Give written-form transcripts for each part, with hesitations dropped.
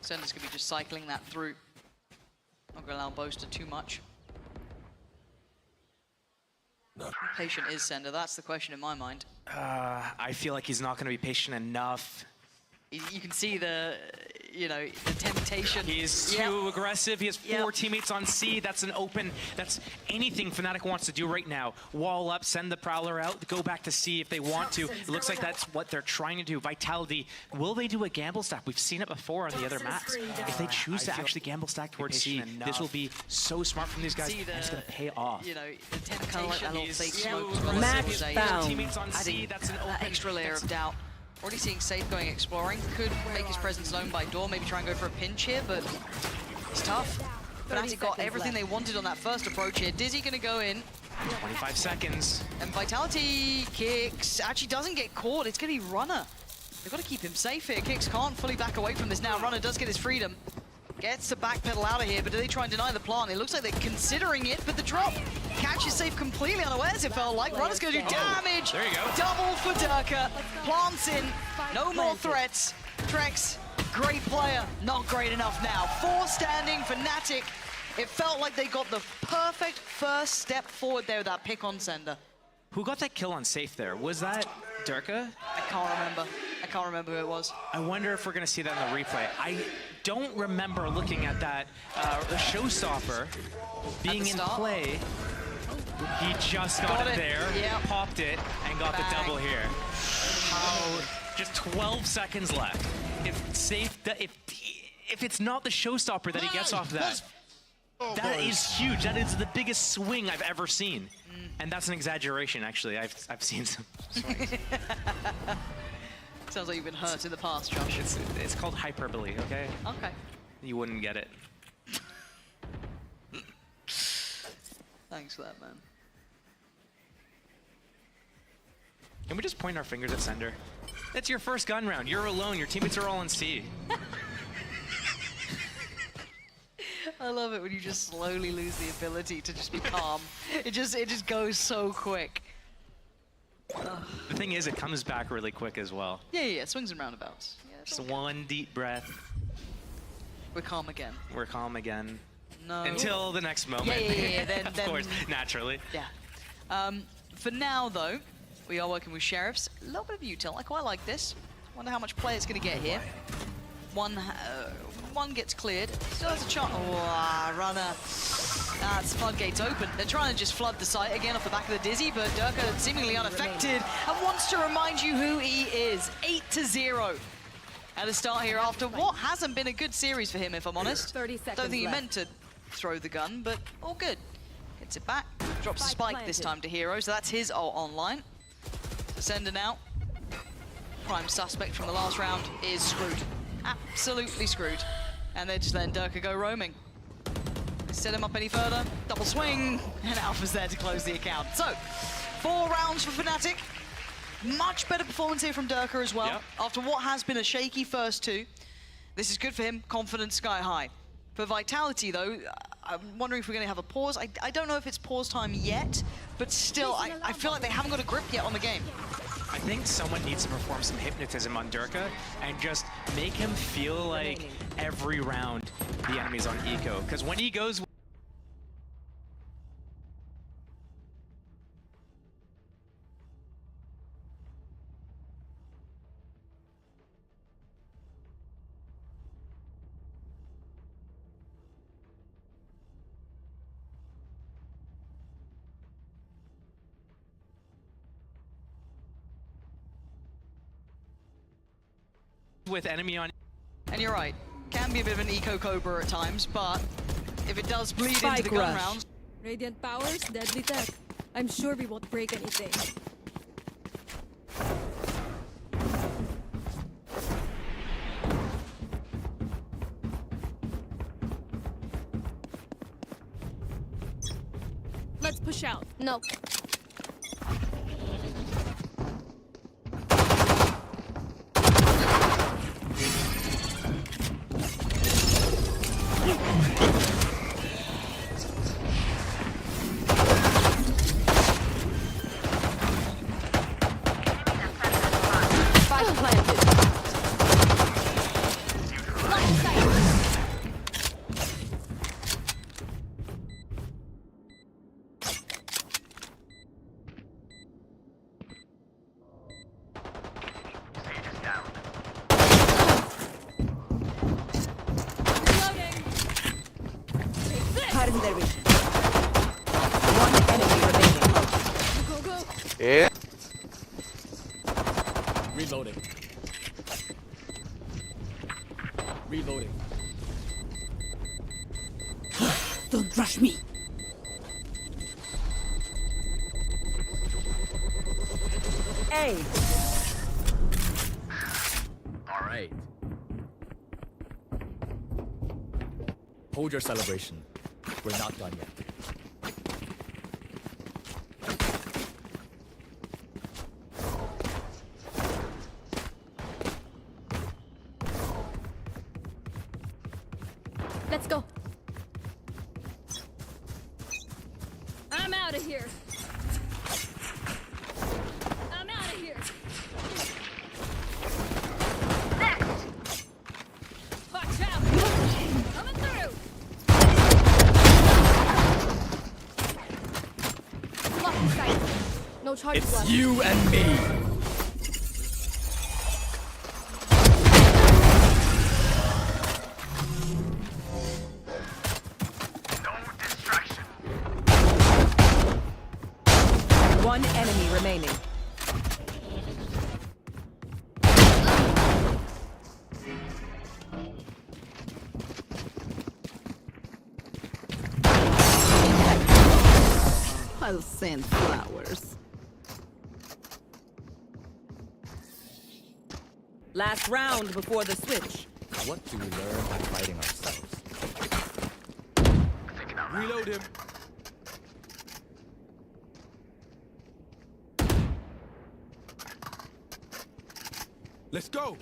Sender's gonna be just cycling that through. Not gonna allow Boaster too much. How patient is Sender? That's the question in my mind. I feel like he's not going to be patient enough. You can see the, you know, the temptation. He's too aggressive. He has four teammates on C. That's an open, that's anything Fnatic wants to do right now. Wall up, send the Prowler out, go back to C if they want to. It looks like that's what they're trying to do. Vitality, will they do a gamble stack? We've seen it before on the other maps. If they choose to actually gamble stack towards C, this will be so smart from these guys, and it's going to pay off. You know, the temptation, like that little fake smoke. Match found. Teammates on C, that's an open, extra layer of doubt. Already seeing Safe going exploring. Could make his presence known by door, maybe try and go for a pinch here, but it's tough. Fnatic got everything they wanted on that first approach here. Dizzy gonna go in. 25 seconds. And Vitality kicks actually doesn't get caught. It's gonna be Runner. They've got to keep him safe here. Kicks can't fully back away from this now. Runner does get his freedom. Gets to backpedal out of here, but do they try and deny the plant? It looks like they're considering it, but the drop catches Safe completely unawares, it felt like. Runner's going to do damage. There you go. Double for Durka. Plants in. No more threats. Trex, great player. Not great enough now. 4 standing Fnatic. It felt like they got the perfect first step forward there with that pick on Sender. Who got that kill on Safe there? Was that Durka? I can't remember. I can't remember who it was. I wonder if we're going to see that in the replay. I don't remember looking at that showstopper being in play. He just got it there, popped it, and got the double here. How? Just 12 seconds left. If Safe, if it's not the showstopper that he gets off that, that is huge. That is the biggest swing I've ever seen. And that's an exaggeration, actually. I've seen some swings. Sounds like you've been hurt in the past, Josh. It's called hyperbole, okay? Okay. You wouldn't get it. Thanks for that, man. Can we just point our fingers at Sender? It's your first gun round. You're alone. Your teammates are all in C. I love it when you just slowly lose the ability to just be calm. It just goes so quick. The thing is, it comes back really quick as well. Yeah, swings and roundabouts. Yeah, just one deep breath. We're calm again. We're calm again. No. Until the next moment. Yeah. Then, of course, naturally. Yeah. For now, though, we are working with Sheriffs. A little bit of util. I quite like this. Wonder how much play it's going to get here. One gets cleared. Still has a chance. Oh, Runner. That's floodgates open. They're trying to just flood the site again off the back of the Dizzy, but Durka seemingly unaffected and wants to remind you who he is. 8-0 at the start here after what hasn't been a good series for him, if I'm honest. 30 seconds Don't think he left. meant to throw the gun, but all good. Gets it back. Drops a spike this time to Hero, so that's his ult online. Sender now. Prime suspect from the last round is screwed. Absolutely screwed. And they're just letting Durka go roaming. Set him up any further. Double swing, and Alpha's there to close the account. So, 4 rounds for Fnatic. Much better performance here from Durka as well. Yep. After what has been a shaky first 2. This is good for him, confidence sky high. For Vitality though, I'm wondering if we're going to have a pause. I don't know if it's pause time yet, but still, I feel like they haven't got a grip yet on the game. I think someone needs to perform some hypnotism on Durka and just make him feel like every round the enemy's on eco. Because when he goes with enemy on, And you're right, can be a bit of an eco cobra at times, but if it does bleed Spike into the gun rush. rounds, Radiant powers, deadly tech. I'm sure we won't break anything. Let's push out. No. Spike planted. Cutting their vision. One enemy remaining. Go, go. Yeah. Reloading. Reloading. Don't rush me. A. All right. Hold your celebration. We're not done yet. Let's go. I'm out of here. I'm out of here. Next. Watch out. Coming through. Lucky sight. No charges It's left. you and me. One enemy remaining. I'll send flowers. Last round before the switch. What do we learn by fighting ourselves? Reload him. Let's go.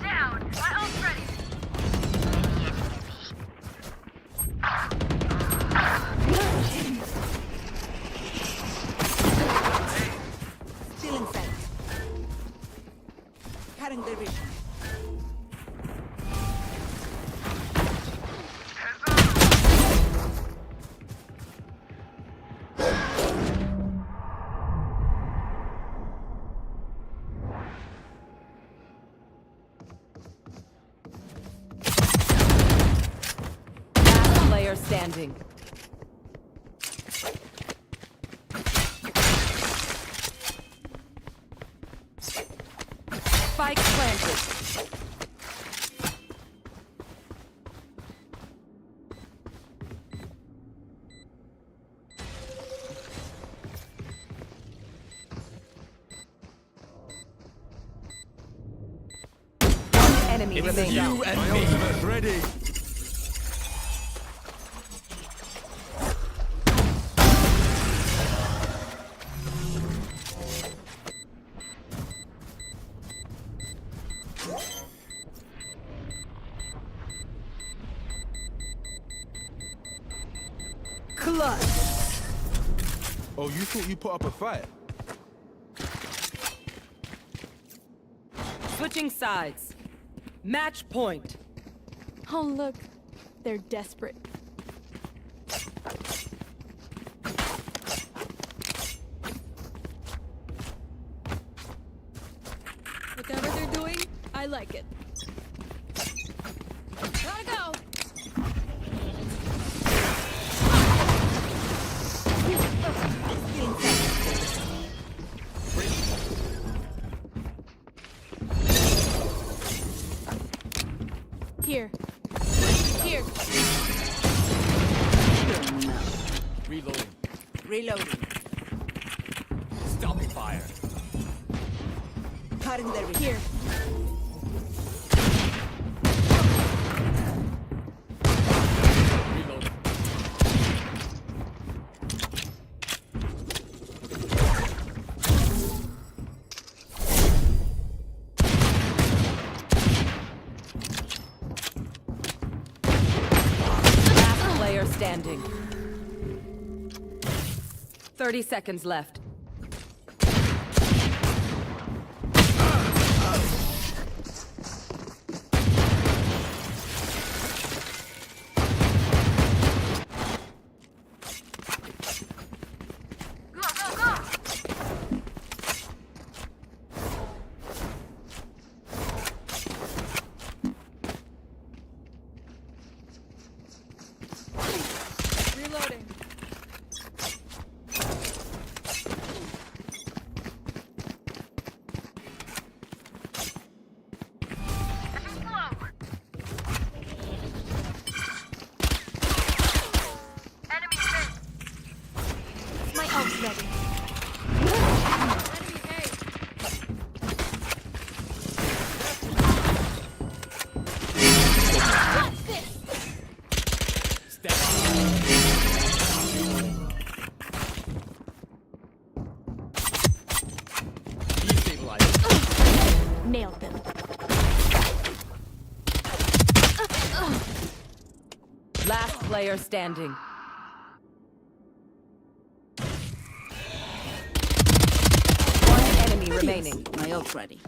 Down. My ult's ready. Still in sight. Cutting their vision. Last player standing. Spike planted. One enemy remaining. You and me. Ultimate's ready. Clutch. Oh, you thought you put up a fight? Switching sides. Match point. Oh, look. They're desperate. Whatever they're doing, I like it. Gotta go. Here. Here. Reloading. Reloading. Stopping fire. Cutting their vision. Here. Reloading. Last player standing. 30 seconds left. Go, go, go. ready. Nailed them. Last player standing. One enemy remaining. My ult ready.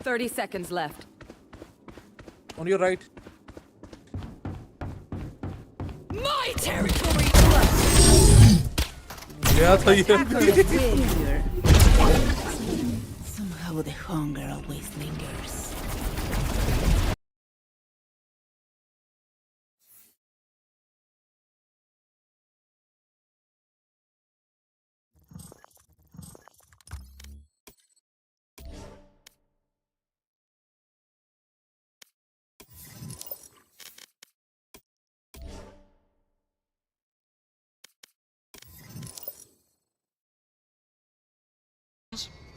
30 seconds left. On your right. My territory! Yeah, था ये. Here. Somehow the hunger always lingers.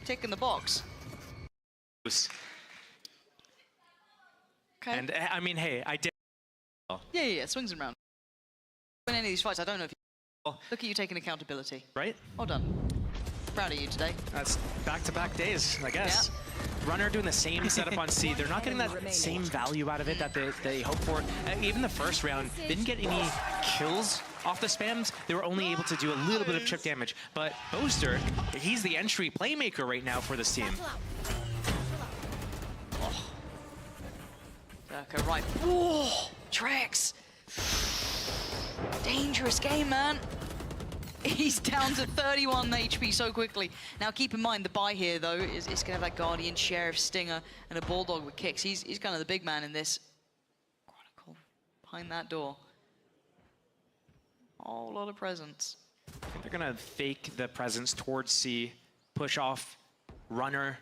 Tick in the box. Okay. And I mean, hey, I did. Yeah, swings and rounds. Win any of these fights, I don't know if you... Look at you taking accountability. Right? Well done. Proud of you today. That's back-to-back days, I guess. Yeah. Runner doing the same setup on C. They're not getting that same value out of it that they hope for. Even the first round, didn't get any kills off the spams. They were only able to do a little bit of chip damage. But Boaster, he's the entry playmaker right now for this team. Oh. Durka right. Whoa! Trex! Dangerous game, man. He's down to 31 HP so quickly. Now keep in mind the buy here though is going to have that Guardian, Sheriff, Stinger, and a Bulldog with kicks. He's kind of the big man in this. Chronicle behind that door. A whole lot of presence. I think they're gonna fake the presence towards C, push off Runner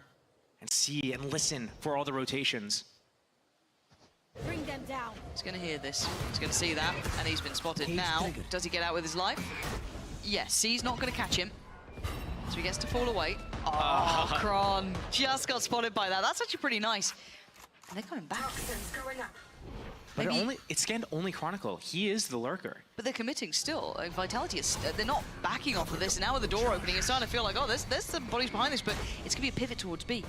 and C, and listen for all the rotations. Bring them down. He's going to hear this. He's going to see that, and he's been spotted now. Does he get out with his life? Yes, C's not going to catch him. So he gets to fall away. Oh, Kron just got spotted by that. That's actually pretty nice. And they're coming back. But it scanned only Chronicle. He is the lurker. But they're committing still. Vitality is, they're not backing off of this. And now with the door opening, it's starting to feel like, oh, there's some bodies behind this, but it's going to be a pivot towards B.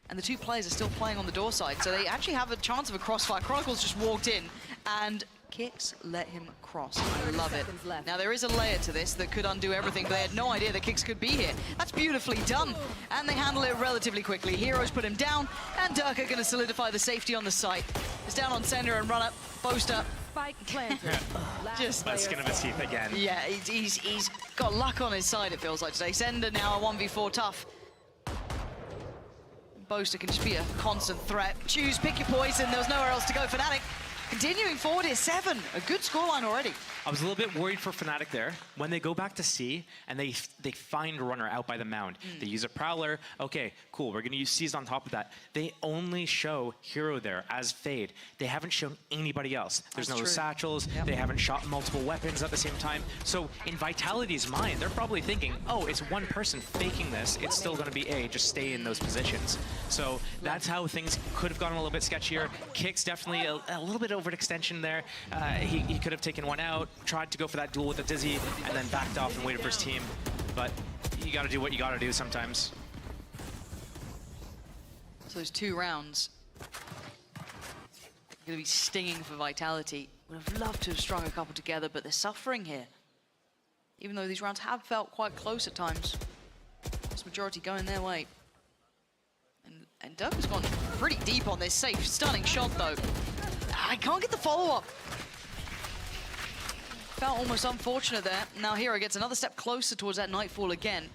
And the two players are still playing on the door side, so they actually have a chance of a crossfire. Chronicles just walked in, and Kicks let him cross. I love it. Now, there is a layer to this that could undo everything, but they had no idea that Kicks could be here. That's beautifully done, and they handle it relatively quickly. Heroes put him down, and Durka going to solidify the safety on the site. It's down on center and run up. Boaster. Spike planted. Just by skin of his teeth again. Yeah, he's got luck on his side, it feels like today. Sender now a 1v4 tough. Boaster can just be a constant threat. Choose, pick your poison. There was nowhere else to go. Fnatic continuing forward here, 7. A good scoreline already. I was a little bit worried for Fnatic there. When they go back to C and they find Runner out by the mound, they use a Prowler. Okay, cool, we're gonna use C's on top of that. They only show Hero there as Fade. They haven't shown anybody else. There's no satchels, they haven't shot multiple weapons at the same time. So in Vitality's mind, they're probably thinking, oh, it's one person faking this, it's still gonna be A, just stay in those positions. So that's how things could have gone a little bit sketchier. Kicks definitely a little bit overextension there. He could have taken one out, tried to go for that duel with the Dizzy, and then backed off and waited for his team. But you gotta do what you gotta do sometimes. So those 2 rounds are gonna be stinging for Vitality. Would have loved to have strung a couple together, but they're suffering here. Even though these rounds have felt quite close at times. This majority going their way. And Durka's gone pretty deep on this safe, stunning shot though. I can't get the follow-up. Felt almost unfortunate there. Now Hero gets another step closer towards that Nightfall again.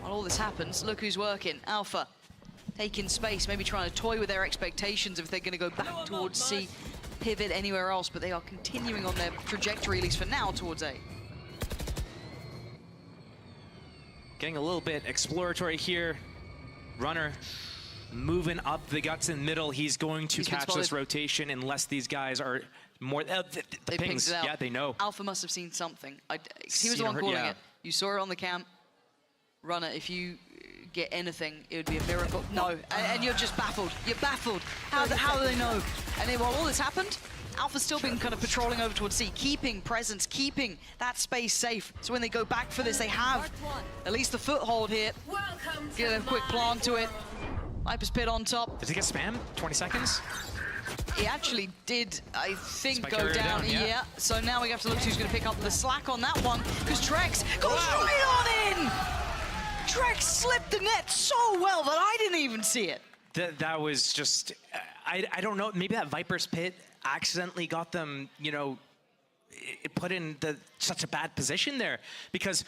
While all this happens, look who's working. Alpha taking space, maybe trying to toy with their expectations if they're going to go back towards C, pivot anywhere else, but they are continuing on their trajectory, at least for now, towards A. Getting a little bit exploratory here. Runner moving up the guts in middle. He's going to catch this rotation unless these guys are More the They pings. pinged it out. Yeah, they know. Alpha must have seen something. He was Seen the one her- calling yeah. it. You saw it on the cam. Runner, if you get anything, it would be a miracle. No, and you're just baffled. You're baffled. How do they know? And then while all this happened, Alpha's still been kind of patrolling over towards C, keeping presence, keeping that space safe. So when they go back for this, they have at least the foothold here. Get a quick plant to it. Viper's Pit on top. Did he get spammed? 20 seconds? He actually did, I think, Spike go carrier down. down, yeah. So now we have to look who's going to pick up the slack on that one, because Trex goes right on in! Trex slipped the net so well that I didn't even see it. That was just, I don't know, maybe that Viper's Pit accidentally got them, you know, it put in such a bad position there, because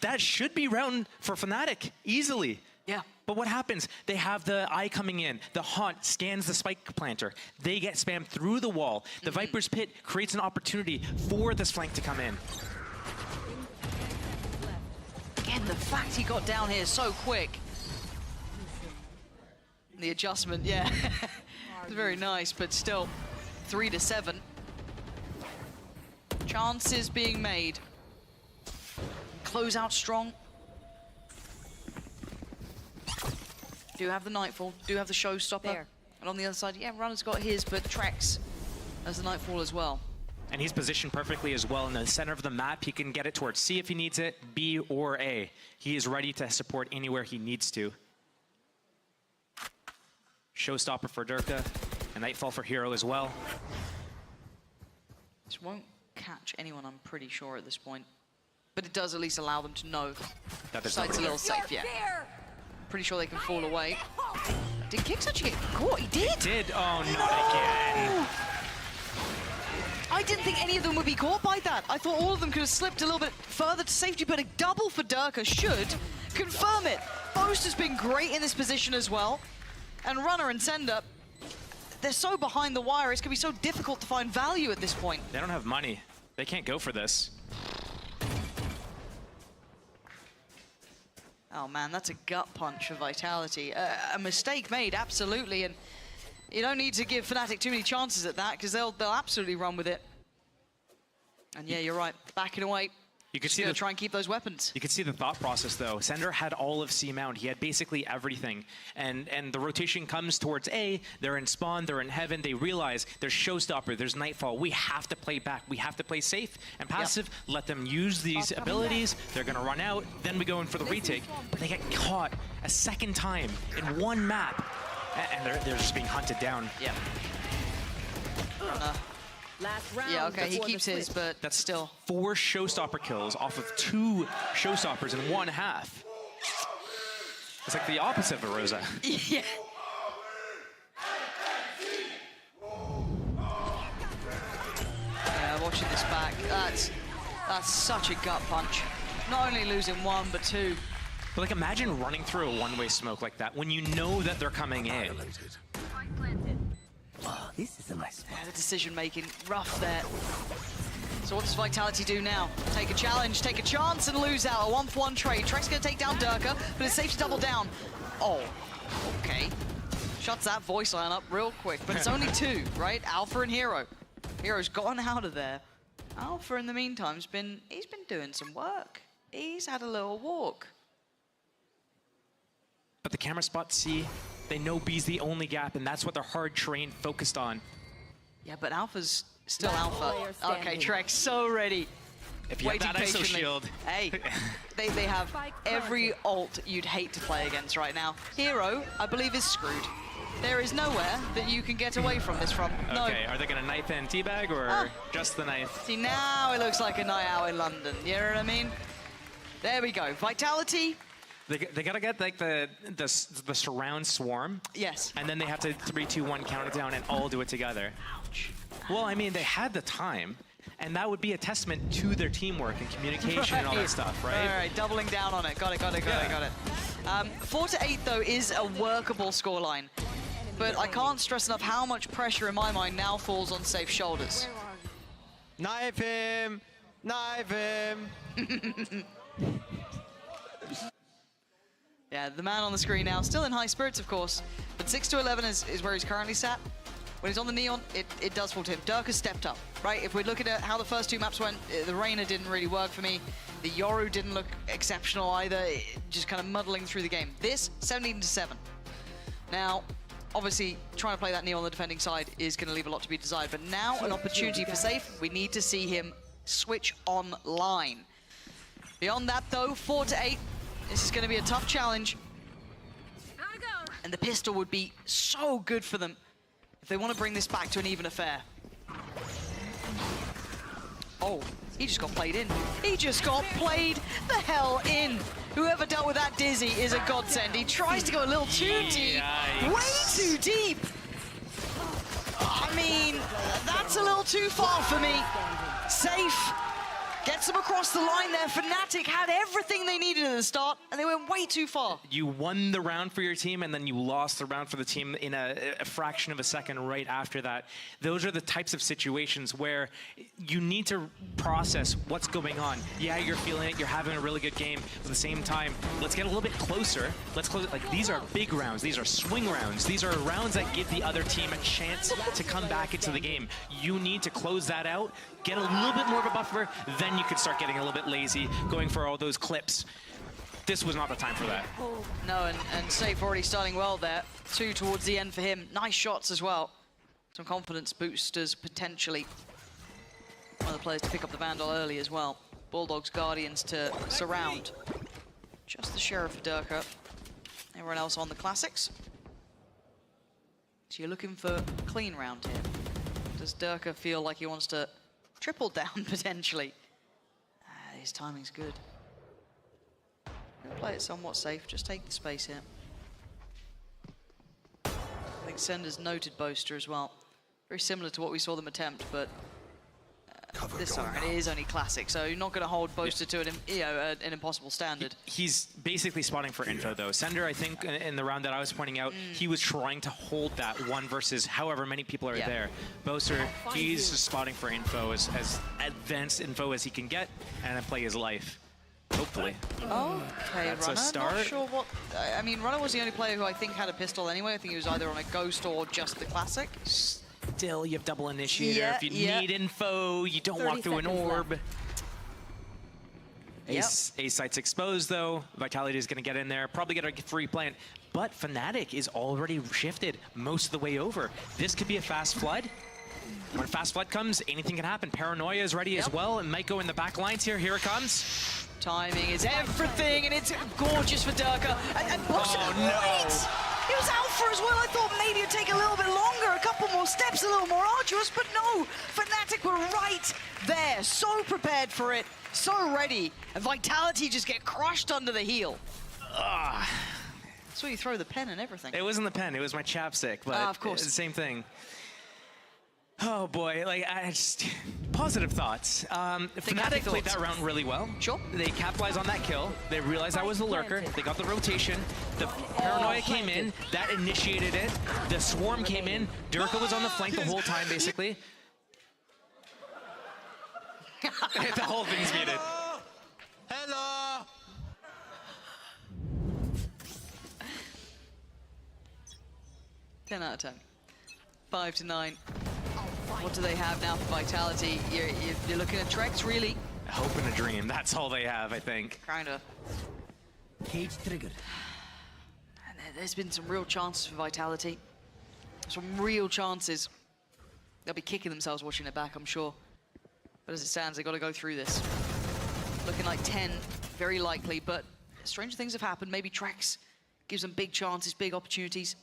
that should be round for Fnatic easily. Yeah. But what happens? They have the eye coming in. The Haunt scans the spike planter. They get spammed through the wall. The Viper's Pit creates an opportunity for this flank to come in. Again, the fact he got down here so quick. The adjustment, yeah. It's very nice, but still, 3-7. Chances being made. Close out strong. Do have the Nightfall, do have the Showstopper. There. And on the other side, yeah, Runner's got his, but Trex has the Nightfall as well. And he's positioned perfectly as well in the center of the map. He can get it towards C if he needs it, B or A. He is ready to support anywhere he needs to. Showstopper for Durka, and Nightfall for Hero as well. This won't catch anyone, I'm pretty sure, at this point. But it does at least allow them to know That there's site's a nobody little safe, yeah. Pretty sure they can fall away. Did Kix actually get caught? He did! Did, oh, not again. I didn't think any of them would be caught by that. I thought all of them could have slipped a little bit further to safety, but a double for Durka should confirm it. Boast has been great in this position as well. And Runner and Sender, they're so behind the wire, it's going to be so difficult to find value at this point. They don't have money. They can't go for this. Oh man, that's a gut punch for Vitality. A mistake made, absolutely, and you don't need to give Fnatic too many chances at that, because they'll absolutely run with it. And yeah, you're right, backing away. You could Just see gonna try and keep those weapons. You could see the thought process though. Sender had all of C mount. He had basically everything. And the rotation comes towards A. They're in spawn, they're in heaven. They realize there's Showstopper, there's Nightfall. We have to play back. We have to play safe and passive. Let them use these abilities. They're gonna run out. Then we go in for the retake. But they get caught a second time in one map. And they're just being hunted down. Yeah. Last round. Yeah, okay, he before the keeps his, switch. but That's still. 4 Showstopper kills off of 2 Showstoppers in one half. It's like the opposite of a Rosa. Yeah. Yeah, watching this back, that's such a gut punch. Not only losing 1, but 2. But like imagine running through a one-way smoke like that when you know that they're coming in. This is a nice spot. Yeah, the decision making, rough there. So what does Vitality do now? Take a challenge, take a chance and lose out. A 1-for-1 trade. Trek's gonna take down Durka, but it's safe to double down. Oh, okay. Shuts that voice line up real quick, but it's only 2, right? Alpha and Hero. Hero's gotten out of there. Alpha in the meantime he's been doing some work. He's had a little walk. But the camera spots C. They know B's the only gap, and that's what they're hard trained, focused on. Yeah, but Alpha's still Last Alpha. player standing. Okay, Trek's so ready. If you have that ISO shield. Hey, they have every ult you'd hate to play against right now. Hero, I believe, is screwed. There is nowhere that you can get away from this from. No. Okay, are they gonna knife in teabag or just the knife? See, now it looks like a night out in London. You know what I mean? There we go. Vitality. They gotta get like the surround swarm. Yes. And then they have to 3, 2, 1 count it down and all do it together. Ouch. Well, I mean, they had the time, and that would be a testament to their teamwork and communication and all that stuff, right? All right, doubling down on it. Got it. 4-8 though is a workable scoreline, but I can't stress enough how much pressure in my mind now falls on Safe's shoulders. Knife him! Knife him! Yeah, the man on the screen now, still in high spirits, of course, but 6-11 is where he's currently sat. when he's on the Neon, it does fall to him. Dirk has stepped up, right? If we're looking at how the first two maps went, the Reyna didn't really work for me. The Yoru didn't look exceptional either, just kind of muddling through the game. This, 17-7. Now, obviously, trying to play that Neon on the defending side is going to leave a lot to be desired, but now an opportunity for Safe. We need to see him switch online. Beyond that, though, 4-8. This is going to be a tough challenge. And the pistol would be so good for them if they want to bring this back to an even affair. Oh, he just got played in. He just got played the hell in. Whoever dealt with that Dizzy is a godsend. He tries to go a little too deep. Way too deep. I mean, that's a little too far for me. Safe. Gets them across the line there. Fnatic had everything they needed at the start, and they went way too far. You won the round for your team, and then you lost the round for the team in a fraction of a second right after that. Those are the types of situations where you need to process what's going on. Yeah, you're feeling it. You're having a really good game. At the same time, let's get a little bit closer. Let's close it. Like, these are big rounds. These are swing rounds. These are rounds that give the other team a chance to come back into the game. You need to close that out, get a little bit more of a buffer, then you could start getting a little bit lazy, going for all those clips. This was not the time for that. No, and Safe already starting well there. 2 towards the end for him. Nice shots as well. Some confidence boosters potentially. One of the players to pick up the Vandal early as well. Bulldogs, Guardians to surround. Just the Sheriff for Durka. Everyone else on the classics. So you're looking for a clean round here. Does Durka feel like he wants to triple down potentially? His timing's good. Gonna play it somewhat safe, just take the space here. I think Sender's noted Boaster as well. Very similar to what we saw them attempt, but this time it is only classic, so you're not going to hold Boaster to an impossible standard. He's basically spotting for info, though. Sender, I think, in the round that I was pointing out, he was trying to hold that one versus however many people are there. Boaster, he's just spotting for info, as advanced info as he can get, and then play his life. Hopefully. Okay, That's Runner, a start. not sure what... I mean, Runner was the only player who I think had a pistol anyway. I think he was either on a Ghost or just the Classic. Still, you have double initiator. If you need info, you don't walk through an orb. Ace site's exposed, though. Vitality is going to get in there, probably get a free plant. But Fnatic is already shifted most of the way over. This could be a fast flood. When fast flood comes, anything can happen. Paranoia is ready as well, and might go in the back lines here. Here it comes. Timing is everything, and it's gorgeous for Durka. And Boaster, wait! He was out for as well. I thought maybe it'd take a little bit longer, a couple more steps, a little more arduous, but no. Fnatic were right there, so prepared for it, so ready. And Vitality just get crushed under the heel. That's where you throw the pen and everything. It wasn't the pen, it was my chapstick, but of course. It's the same thing. Oh boy, like I just positive thoughts. Fnatic played that round really well. Sure. They capitalized on that kill. They realized that was the lurker. They got the rotation. The Paranoia came in. That initiated it. The swarm came in. Durka was on the flank the whole time, basically. The whole thing's muted. Hello. 10 out of 10. 5-9. What do they have now for Vitality? You're looking at Trex, really? A hope and a dream. That's all they have, I think. Kinda. Cage triggered. And there's been some real chances for Vitality. Some real chances. They'll be kicking themselves watching it back, I'm sure. But as it stands, they've got to go through this. Looking like 10, very likely, but strange things have happened. Maybe Trex gives them big chances, big opportunities.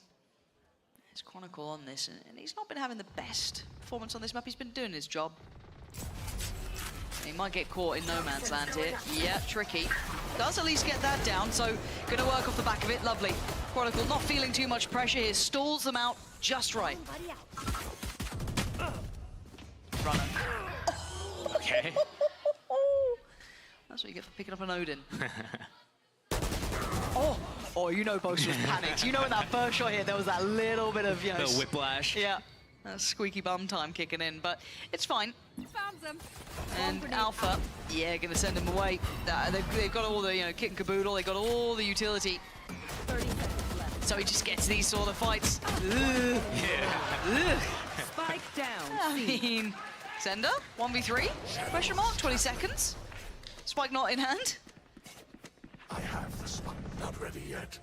There's Chronicle on this, and he's not been having the best performance on this map. He's been doing his job. He might get caught in no man's land here. Yeah, tricky. Does at least get that down, so gonna work off the back of it. Lovely. Chronicle not feeling too much pressure here. Stalls them out just right. Runner. Okay. That's what you get for picking up an Odin. Oh, you know Boaster was panicked. You know in that first shot here, there was that little bit of, The whiplash. Yeah, that squeaky bum time kicking in, but it's fine. Found them. And Alpha, yeah, gonna send him away. They've got all the, kit and caboodle. They got all the utility. 30 seconds left. So he just gets these sort of fights. Ugh. Yeah. Ugh. I mean, Sender, 1v3, question mark, 20 seconds. Spike not in hand. I have the spike. Not ready yet.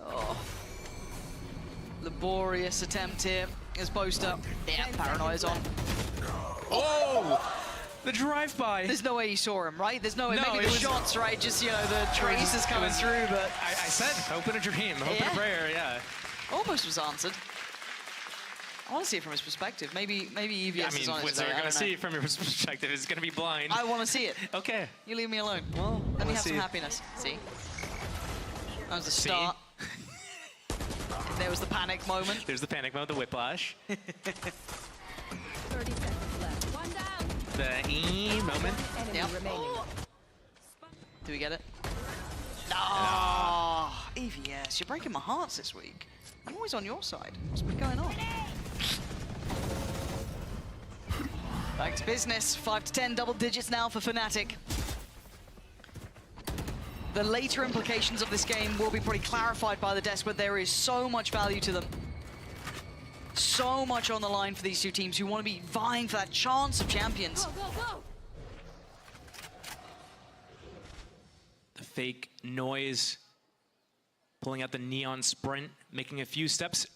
Oh. Laborious attempt here as Boaster. Yeah, paranoia's on. Oh! The drive-by. There's no way you saw him, right? There's no way. No, Maybe the shots, right? Just, you know, the trace is coming through, but... I said, hope in a dream, hope in a prayer, yeah. Almost was answered. I want to see it from his perspective. Maybe EVS I mean, is on it what today. they're going to see from your perspective is going to be blind. I want to see it. Okay. You leave me alone. Well, let me we'll have see. some happiness. See? That was the start. There was the panic moment. There's the panic mode, the whiplash. 30 seconds left. One down. The moment. Enemy Yep. remaining. Do we get it? No! EVS, you're breaking my hearts this week. I'm always on your side. What's been going on? Back to business. 5 to 10, double digits now for Fnatic. The later implications of this game will be pretty clarified by the desk, but there is so much value to them. So much on the line for these two teams who want to be vying for that chance of champions. Go, go, go. The fake noise. Pulling out the neon sprint, making a few steps.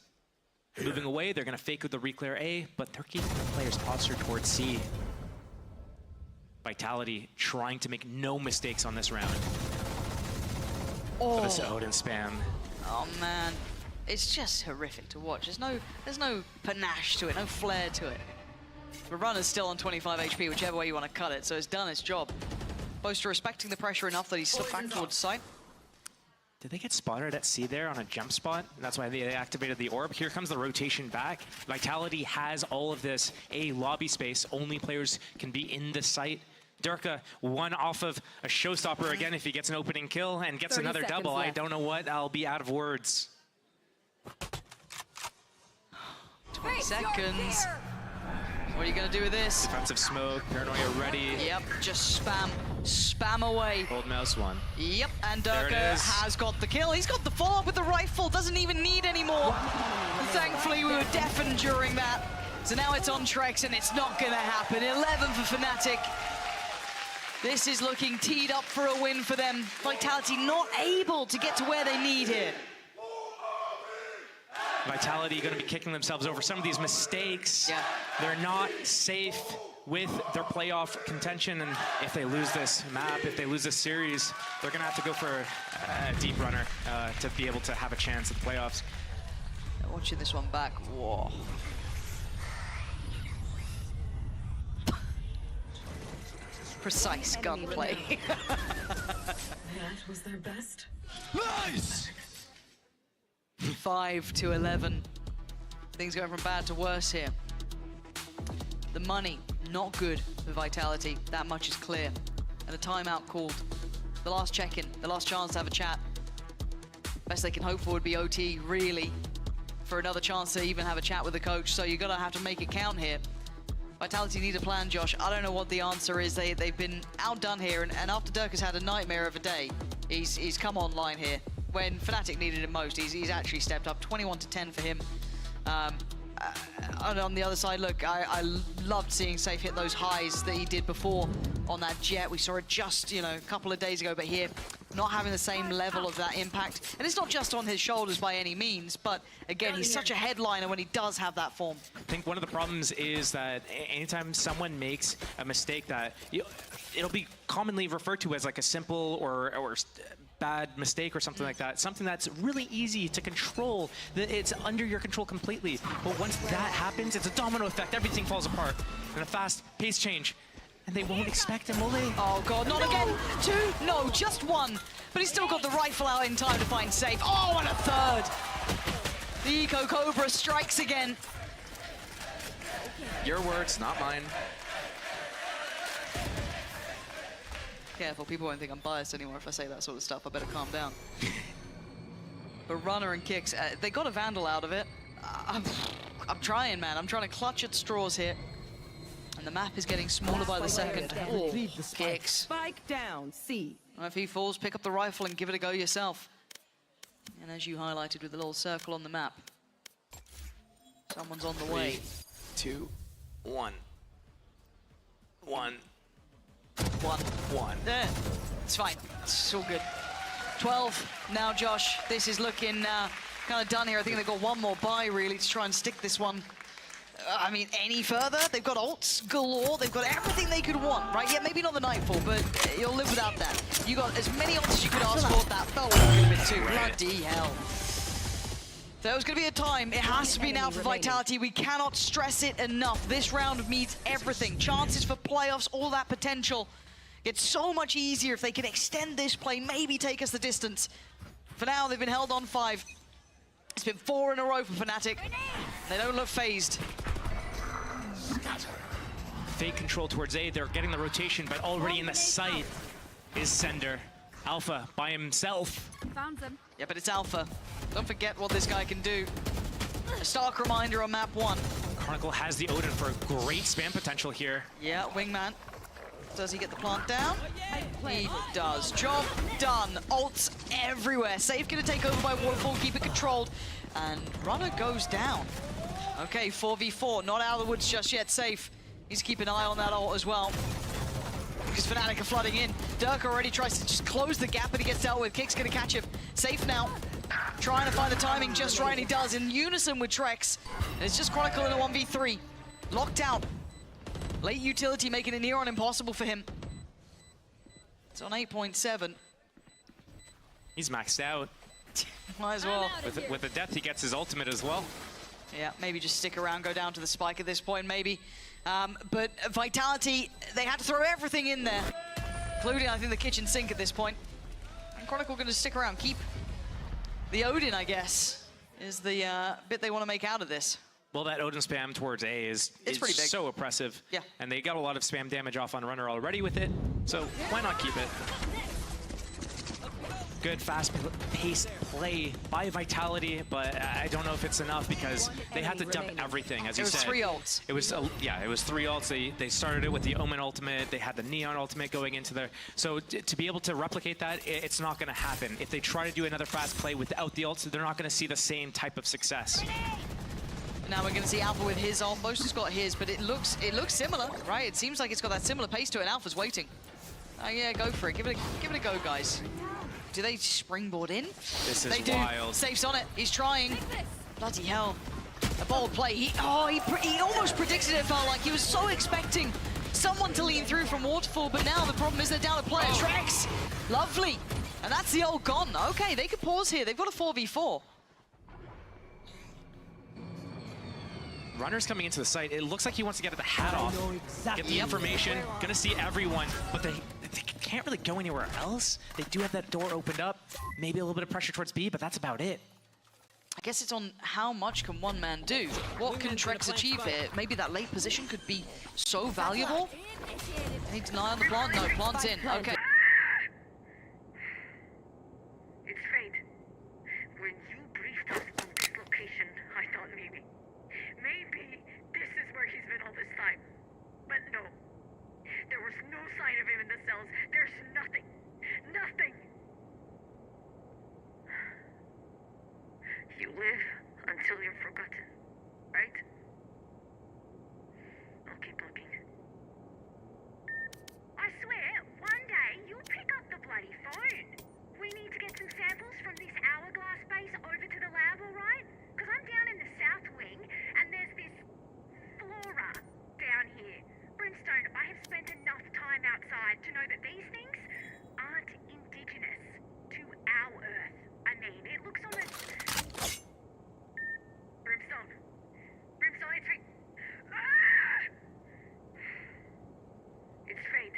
Moving away, they're going to fake with the reclear A, but they're keeping the players postured towards C. Vitality trying to make no mistakes on this round. For this Odin spam. Oh man, it's just horrific to watch. There's no panache to it, no flair to it. The runner's still on 25 HP, whichever way you want to cut it, so it's done its job. Boaster respecting the pressure enough that he's slipped back towards site. Did they get spotted at C there on a jump spot? That's why they activated the orb. Here comes the rotation back. Vitality has all of this A lobby space. Only players can be in the site. Durka, one off of a showstopper again if he gets an opening kill and gets 30 another seconds double. I left. don't know what. I'll be out of words. 20 seconds. What are you going to do with this? Defensive smoke, paranoia ready. Yep, just spam away. Hold mouse one. Yep, and There it Durka is. has got the kill. He's got the follow-up with the rifle, doesn't even need any more. Thankfully, we were deafened during that. So now it's on Trex, and it's not going to happen. 11 for Fnatic. This is looking teed up for a win for them. Vitality not able to get to where they need here. Vitality going to be kicking themselves over some of these mistakes. Yeah. They're not safe with their playoff contention, and if they lose this map, if they lose this series, they're going to have to go for a deep runner to be able to have a chance at the playoffs. Watching this one back, whoa. Precise gunplay. That was their best. Nice! 5 to 11. Things going from bad to worse here. The money, not good for Vitality. That much is clear. And a timeout called. The last check-in, the last chance to have a chat. Best they can hope for would be OT, really, for another chance to even have a chat with the coach. So you're gonna have to make it count here. Vitality need a plan, Josh. I don't know what the answer is. They've been outdone here, and after Dirk has had a nightmare of a day, he's come online here. When Fnatic needed him most, he's actually stepped up. 21 to 10 for him. And on the other side, look, I loved seeing Safe hit those highs that he did before on that jet. We saw it just, you know, a couple of days ago, but here, not having the same level of that impact. And it's not just on his shoulders by any means, but again, he's such a headliner when he does have that form. I think one of the problems is that anytime someone makes a mistake that it'll be commonly referred to as like a simple or bad mistake or something like that, something that's really easy to control, that it's under your control completely. But once that happens, it's a domino effect. Everything falls apart in a fast pace change. And they won't expect him, will they? Oh God, not again. 2? No, just 1. But he's still got the rifle out in time to find Safe. Oh, and a 3rd. The Eco Cobra strikes again. Your words, not mine. Careful, people won't think I'm biased anymore if I say that sort of stuff. I better calm down. But Runner and Kicks, they got a Vandal out of it. I'm trying, man. I'm trying to clutch at straws here. And the map is getting smaller by the second. Oh, Kicks. Spike down, C. If he falls, pick up the rifle and give it a go yourself. And as you highlighted with the little circle on the map, someone's on the way. 2, One. There. It's fine. It's all good. 12 now, Josh. This is looking kind of done here. I think they've got one more buy, really, to try and stick this one. I mean, any further? They've got ults galore. They've got everything they could want, right? Yeah, maybe not the Nightfall, but you'll live without that. You got as many ults as you could ask for. That felt like it could have been too. Bloody hell. There was going to be a time. It has to be now for Vitality. We cannot stress it enough. This round means everything. Chances for playoffs, all that potential. It's so much easier if they can extend this play, maybe take us the distance. For now, they've been held on 5. It's been 4 in a row for Fnatic. They don't look phased. Fake control towards A. They're getting the rotation, but already in the sight is Sender. Alpha by himself. Found them. Yeah, but it's Alpha. Don't forget what this guy can do. A stark reminder on map 1. Chronicle has the Odin for great spam potential here. Yeah, Wingman. Does he get the plant down? He does. Job done. Ults everywhere. Safe gonna take over by Waterfall, keep it controlled. And Runner goes down. Okay, 4v4. Not out of the woods just yet. Safe. He's keeping an eye on that ult as well. Because Fnatic are flooding in. Dirk already tries to just close the gap, but he gets dealt with. Kick's gonna catch him. Safe now. Trying to find the timing just right, and he does. In unison with Trex. And it's just Chronicle in a 1v3. Locked out. Late utility making it near on impossible for him. It's on 8.7. He's maxed out. Might as well. With the death, he gets his ultimate as well. Yeah, maybe just stick around, go down to the spike at this point, maybe. But Vitality, they had to throw everything in there, including, I think, the kitchen sink at this point. And Chronicle going to stick around, keep the Odin, I guess, is the bit they want to make out of this. Well, that Odin spam towards A is pretty big. so oppressive. Yeah. And they got a lot of spam damage off on Runner already with it, so why not keep it? Good fast-paced play by Vitality, but I don't know if it's enough because they had to dump everything, as you said. It was 3 ults. It was, yeah, it was 3 ults. They started it with the Omen ultimate. They had the Neon ultimate going into there. So to be able to replicate that, it's not going to happen. If they try to do another fast play without the ults, they're not going to see the same type of success. Now we're going to see Alpha with his ult. Most has got his, but it looks similar, right? It seems like it's got that similar pace to it, and Alpha's waiting. Yeah, go for it. Give it a go, guys. Do they springboard in? This is they do. wild. Safe's on it. He's trying. Bloody hell. A bold play. He almost predicted it, felt like. He was so expecting someone to lean through from Waterfall, but now the problem is they're down a player. Trex. Lovely. And that's the ult gone. Okay, they could pause here. They've got a 4v4. Runner's coming into the site. It looks like he wants to get the hat off, get the information, gonna see everyone, but they can't really go anywhere else. They do have that door opened up, maybe a little bit of pressure towards B, but that's about it. I guess it's on how much can one man do. What can Trex achieve here? Maybe that late position could be so valuable. Any deny on the plant? No, plant's in. Okay. It's fate. When you briefed us on this location, I thought maybe this is where he's been all this time. But no. There was no sign of him in the cells. There's nothing. Nothing. You live until you're forgotten, right? I'll keep looking. I swear, one day you'll pick up the bloody phone. We need to get some samples from this hourglass base over to the lab, alright? Because I'm down in the south wing, and there's this flora down here. Brimstone, I have spent enough time outside to know that these things aren't indigenous to our Earth. I mean, it looks almost... Brimstone, it's fate. Ah! It's fate.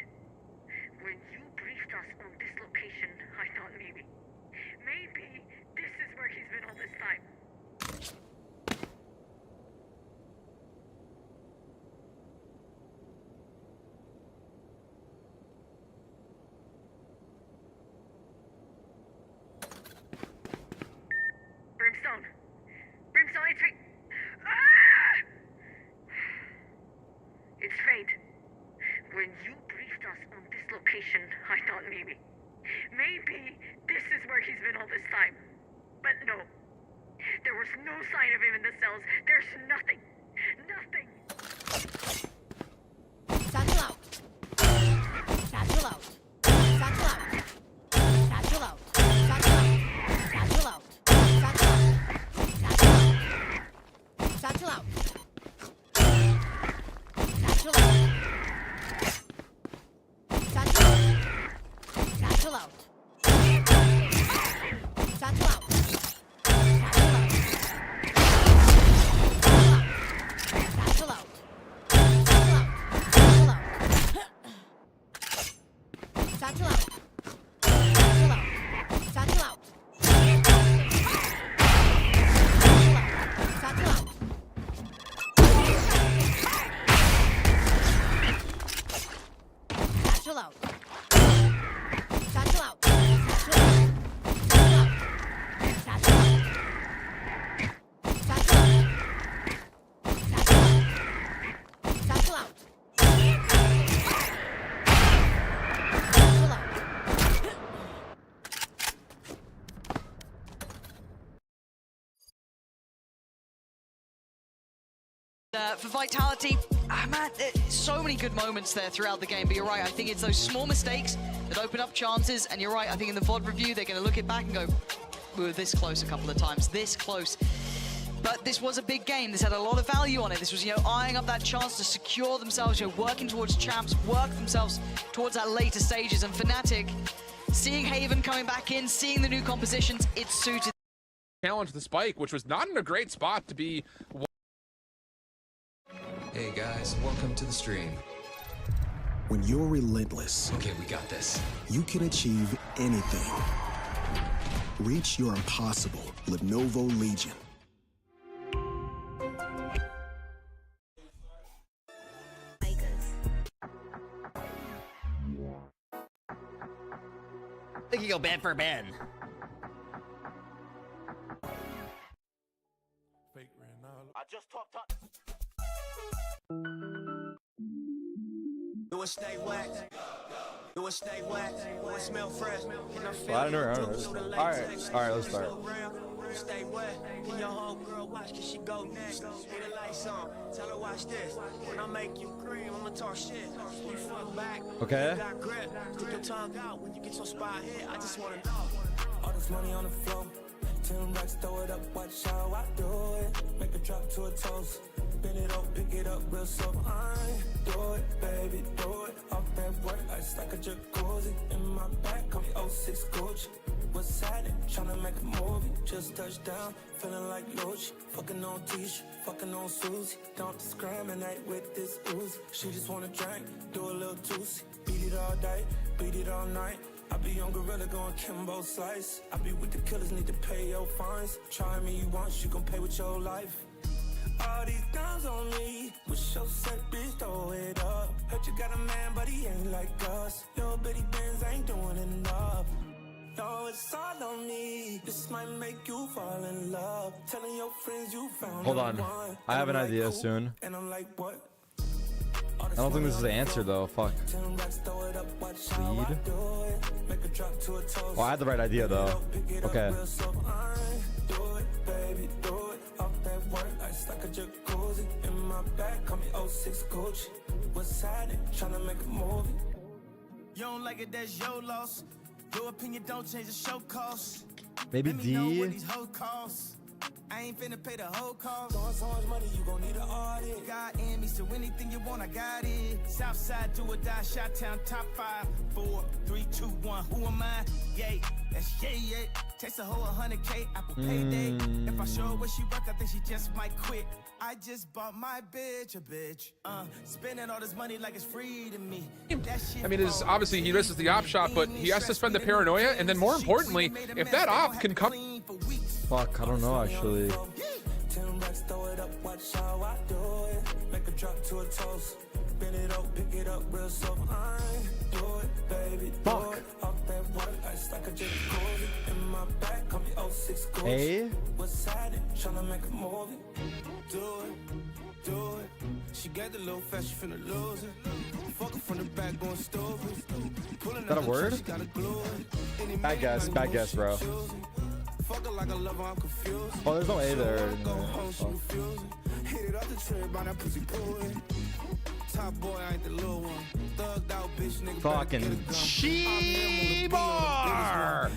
When you briefed us on this location, I thought maybe this is where he's been all this time. Brimstone, it's fate. Ah! It's fate. When you briefed us on this location, I thought maybe this is where he's been all this time. But no. There was no sign of him in the cells. There's nothing. Nothing. Satchel out. Satchel out. Satchel out. Satchel out. Satchel out. Satchel out. Satchel out. Satchel out. For Vitality, man, so many good moments there throughout the game, but you're right, I think it's those small mistakes that open up chances, and you're right, I think in the VOD review, they're going to look it back and go, we were this close a couple of times, this close. But this was a big game, this had a lot of value on it, this was, eyeing up that chance to secure themselves, working towards champs, work themselves towards that later stages, and Fnatic, seeing Haven coming back in, seeing the new compositions, it suited. Challenge the spike, which was not in a great spot to be. Hey guys, welcome to the stream. When you're relentless, Okay, we got this. you can achieve anything. Reach your impossible. Lenovo Legion. I think you go Ben for Ben. I just talked up. Do it stay wet. Do it stay wet. Do it smell fresh. Well, I don't know. Alright, let's start. Stay wet. Can your whole girl watch? Can she go next? Put the lights on. Tell her watch this. When I make you cream, I'ma talk shit. You front back. Okay. You got grip. Stick your tongue out when you get your spot hit. I just wanna know. All this money on the floor. 10 racks, throw it up, watch how I do it. Make it drop to a toast. Bend it up, pick it up real slow. I do it, baby, do it. Off that work, ice like a jacuzzi. In my back, call me 06 Gucci. What's happening? Tryna make a movie. Just touched down, feeling like Lucci. Fucking on Tisha, fucking on Susie. Don't discriminate with this Uzi. She just wanna drink, do a little juicy. Beat it all day, beat it all night. I be on Gorilla going Kimbo Slice. I be with the killers, need to pay your fines. Try me once, you gon' pay with your life. All these guns on me, wish your set bitch throw it up. Heard you got a man, but he ain't like us. Your bitty Benz ain't doing enough. No, it's all on me. This might make you fall in love. Telling your friends you found. Hold on. I have an idea soon. And I'm like, what? I don't think this is the answer though. Fuck. Lead. Oh, I had the right idea though. Okay. Like a jacuzzi in my back, call me 06 Gucci. What's happening? Tryna make a movie. You don't like it, that's your loss. Your opinion don't change the show costs. Maybe D. I ain't finna pay the whole cost. Throwing so much money, you gon' need an audit. God in me, so anything you want, I got it. Southside, do or die, Shot-Town, top 5, 4, 3, 2, 1. Who am I? Yay, that's yay. Takes a whole 100K, Apple Payday. If I show her where she work, I think she just might quit. I just bought my bitch a bitch. Spending all this money like it's free to me. I mean, it's obviously he misses the op shot, but he has to spend the paranoia, and then more importantly, if that op can come. Fuck, I don't know actually. Fuck. A. Do it. She got the little fast, she finna lose it. Fuck her from the back, going stupid. Is that a word? Bad guess, bro. Fuck her like a lover, I'm confused. Oh, there's no A there. Hit it up the tree, by that pussy pullin'. Top boy, I ain't the little one. Thugged out bitch, nigga. Fucking She-bar!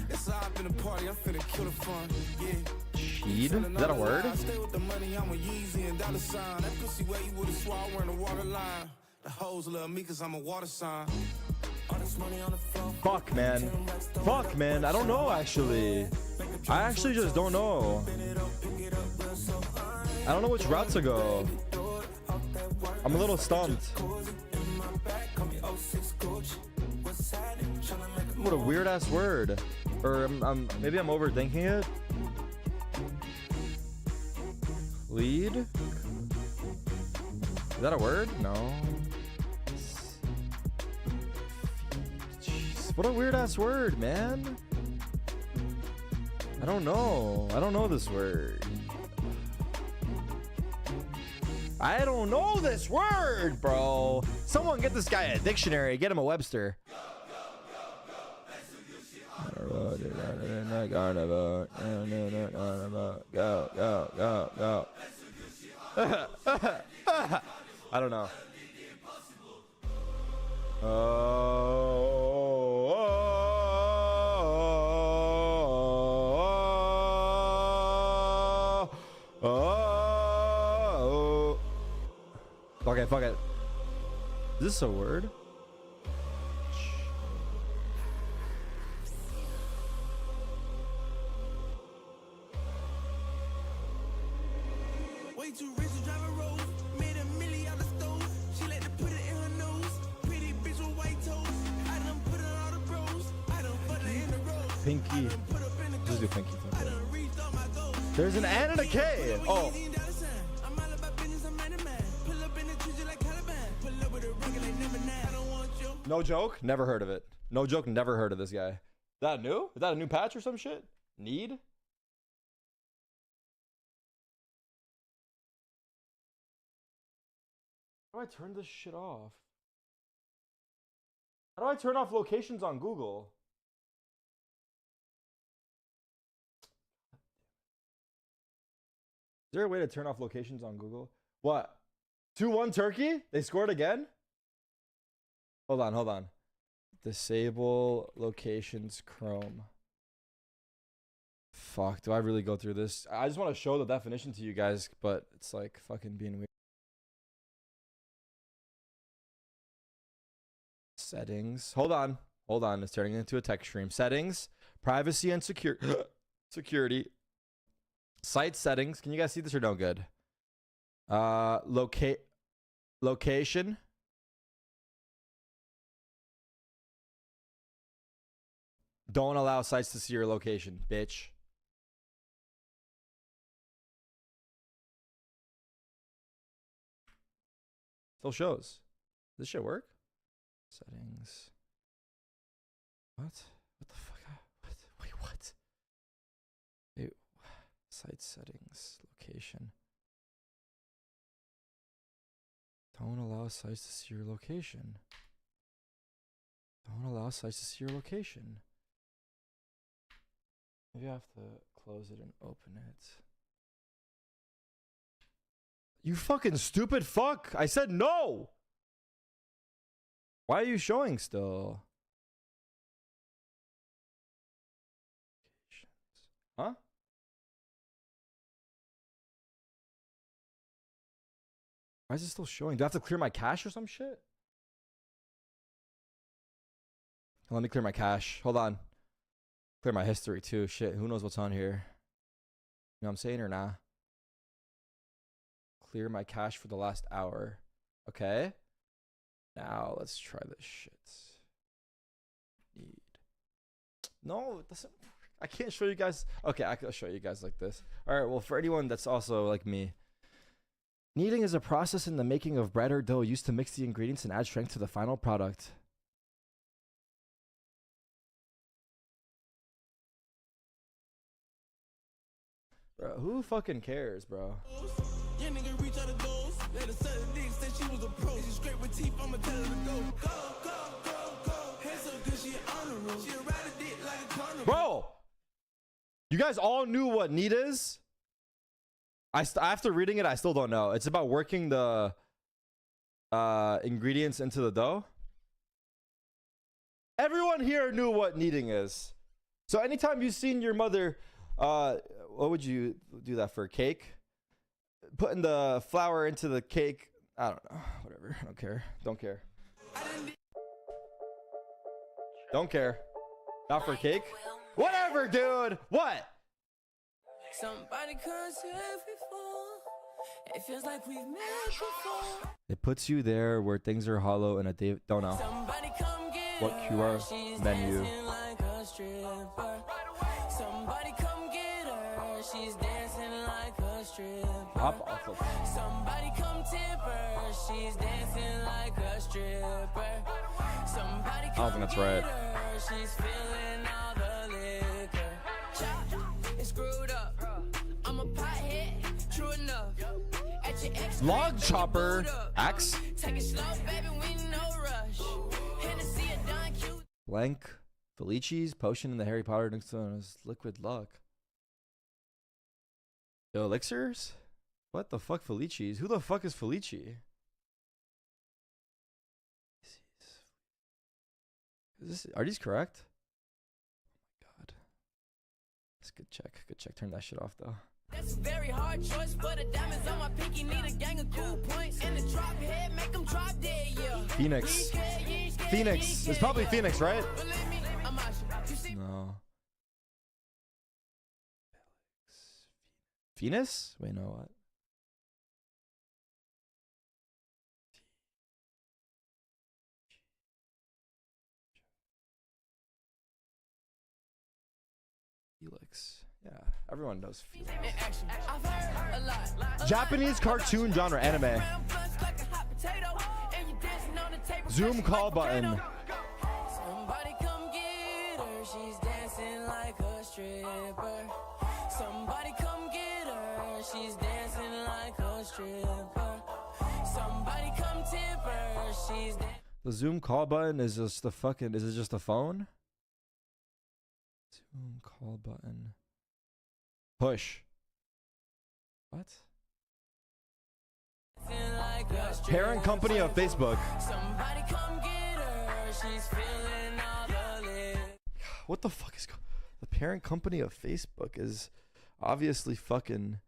It's up in the party, I'm finna kill the fun. Yeah. Sheed? Is that a word? Stay with the money, I'm a Yeezy and dollar sign. That pussy where you would've swore wearing a water line. The hoes love me cause I'm a water sign. Fuck, man. Fuck, man. I don't know, actually. I actually just don't know. I don't know which route to go. I'm a little stumped. What a weird-ass word. Or maybe I'm overthinking it. Lead? Is that a word? No. Jeez, what a weird-ass word, man. I don't know. I don't know this word. I don't know this word, bro. Someone get this guy a dictionary. Get him a Webster. Go, go, go, go. I don't know. Okay, fuck it. Is this a word? Way too rich to drive a Rolls. Made $1 million out the stove. She let to put it in her nose. Pretty bitch with white toes. I done put her all the bros. I done put her in the road. Pinky. Just do pinky. There's an N and a K. Oh. No joke. Never heard of it. No joke. Never heard of this guy. Is that new? Is that a new patch or some shit? Need? How do I turn this shit off? How do I turn off locations on Google? Is there a way to turn off locations on Google? What? 2-1 Turkey? They scored again? Hold on, hold on. Disable locations Chrome. Fuck, do I really go through this? I just want to show the definition to you guys, but it's like fucking being weird. Settings. Hold on. Hold on. It's turning into a text stream. Settings. Privacy and security. Site settings. Can you guys see this or no good? Location. Don't allow sites to see your location, bitch. Still shows. Does this shit work? Settings. What? What the fuck? What? Wait, what? Wait, site settings. Location. Don't allow sites to see your location. Don't allow sites to see your location. Maybe I have to close it and open it. You fucking stupid fuck! I said no! Why are you showing still? Huh? Why is it still showing? Do I have to clear my cache or some shit? Let me clear my cache. Hold on. Clear my history too. Shit, who knows what's on here? You know what I'm saying or nah? Clear my cache for the last hour. Okay. Now let's try this shit. Need. No, it doesn't. I can't show you guys. Okay, I'll show you guys like this. All right. Well, for anyone that's also like me, kneading is a process in the making of bread or dough used to mix the ingredients and add strength to the final product. Bro, who fucking cares, bro? Yeah, nigga reach out the doors. Let a certain dick said she was a pro. She scrape with teeth, I'ma tell her to go. Go, go, go, go. Hands so good, she on the road. She ride a dick like a carnival. Bro! You guys all knew what knead is? After reading it, I still don't know. It's about working the ingredients into the dough. Everyone here knew what kneading is. So anytime you've seen your mother, what would you do that for? Cake? Putting the flour into the cake. I don't know. Whatever. I don't care. Don't care. Don't care. Not for cake. Whatever, dude. What? Somebody comes here before. It feels like we've met before. It puts you there where things are hollow and a day. Don't know. Somebody come get What QR She's menu? dancing like a stripper. Somebody come get her. She's dancing like a stripper. Hop off of. Somebody come tip her. She's dancing like a stripper. Somebody I don't come think that's get right. her. She's feeling all the liquor. It's screwed up. I'm a pothead. True enough. At your ex Log chopper. Axe. Take it slow, baby. We no rush. Hennessy a Don Q. Blank. Felici's potion in the Harry Potter next to is liquid luck. Yo, elixirs? What the fuck, Felici's? Who the fuck is Felici? Are these correct? Oh my god. That's a good check. Good check. Turn that shit off though. That's a very hard choice, but the diamonds on my pinky need a gang of cool points. And the drop head make them drop dead, yeah. Phoenix. Phoenix. It's probably Phoenix, right? No. Phoenix? Wait, no, what? Felix. Yeah, everyone knows Felix. Japanese cartoon genre, anime. Zoom call button. Somebody come get her. She's dancing like a stripper. Somebody come get her. She's dancing like a stripper. Somebody come tip her. She's The Zoom call button is just the fucking. Is it just a phone? Zoom call button. Push. What? Parent company of Facebook. Somebody come get her. She's feeling all the liquor. What the fuck is the parent company of Facebook is obviously fucking.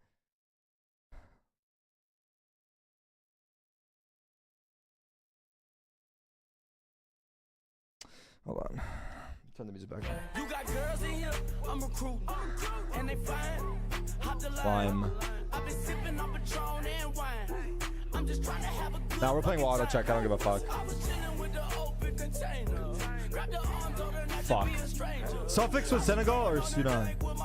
Hold on. Turn the music back on. You got girls in here, I'm recruiting. And they fine. Hop the line. Climb. I've been sipping on Patron and wine. I'm just trying to have a good. Now we're playing auto check. I don't give a fuck. I was chilling with the open container. Grab the arm, told her not Fuck. to be a stranger. Suffix with Senegal or Sudan? I was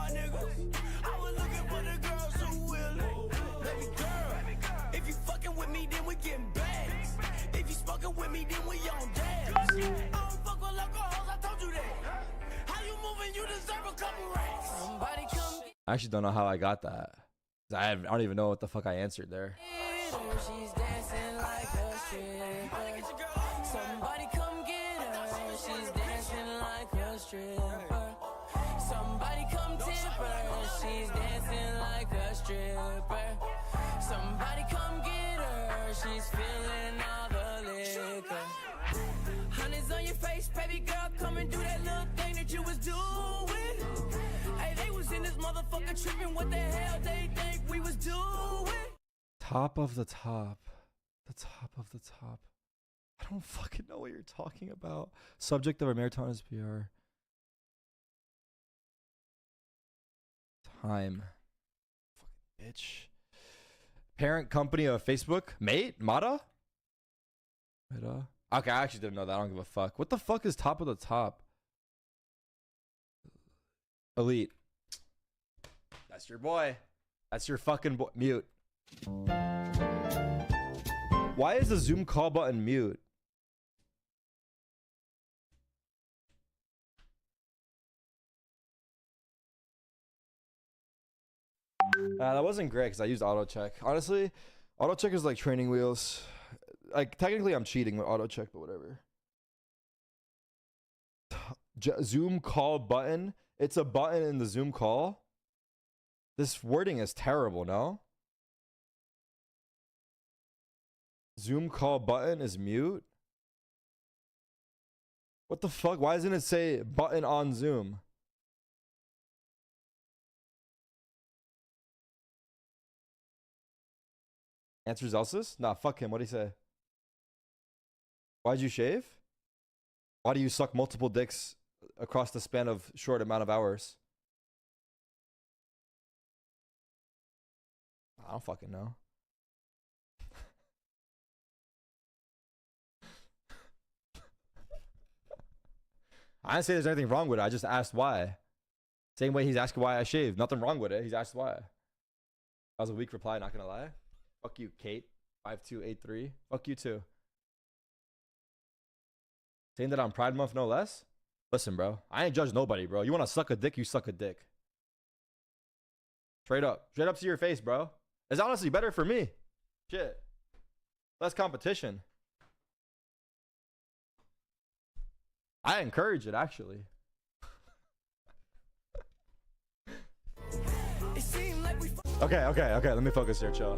looking for the girls who will. Baby girl, if you fucking with me, then we getting bags. If you smoking with me, then we on dabs. I don't fuck with local hoes, I told you that. How you moving? You deserve a couple racks. Somebody come I actually don't know how I got that. I don't even know what the fuck I answered there. get her. She's dancing like a stripper. Somebody come get her. She's dancing like a stripper. Somebody come tip her. She's dancing like a stripper. Somebody come get her. She's feeling all the liquor. Honey's on your face, baby girl. Come and do that little thing that you was doing. Hey, they was in this motherfucker tripping. What the hell they think we was doing? Top of the top. The top of the top. I don't fucking know what you're talking about. Subject of Americana's PR. Time. Fucking bitch. Parent company of Facebook. Mate? Mata? Meta? Okay, I actually didn't know that. I don't give a fuck. What the fuck is top of the top? Elite. That's your boy. That's your fucking boy. Mute. Why is the Zoom call button mute? That wasn't great because I used auto check. Honestly, auto check is like training wheels. Like technically I'm cheating with auto check, but whatever. Zoom call button. It's a button in the Zoom call. This wording is terrible, no? Zoom call button is mute. What the fuck? Why doesn't it say button on Zoom? Answers Elsis? Nah, fuck him. What'd he say? Why'd you shave? Why do you suck multiple dicks across the span of short amount of hours? I don't fucking know. I didn't say there's anything wrong with it. I just asked why. Same way he's asking why I shaved. Nothing wrong with it. He's asked why. That was a weak reply, not gonna lie. Fuck you, Kate. 5283. Fuck you too. Saying that on Pride Month, no less? Listen, bro. I ain't judge nobody, bro. You wanna suck a dick, you suck a dick. Straight up. Straight up to your face, bro. It's honestly better for me. Shit. Less competition. I encourage it, actually. Okay. Let me focus here, chill.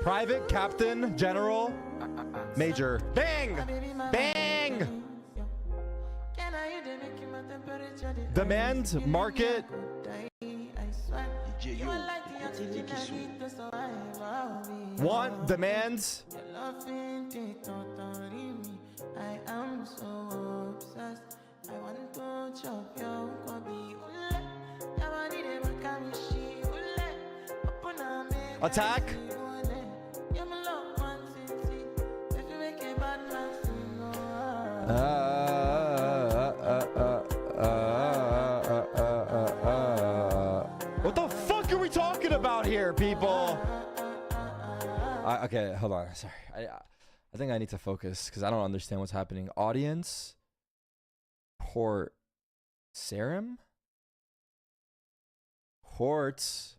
Private, captain, general, major. Bang! Bang! Demand, market. Want, demands. I am so obsessed. I want to chop your kwabi. Attack. What the fuck are we talking about here, people? Okay, hold on. Sorry. I think I need to focus because I don't understand what's happening. Audience. Port. Serum? Ports.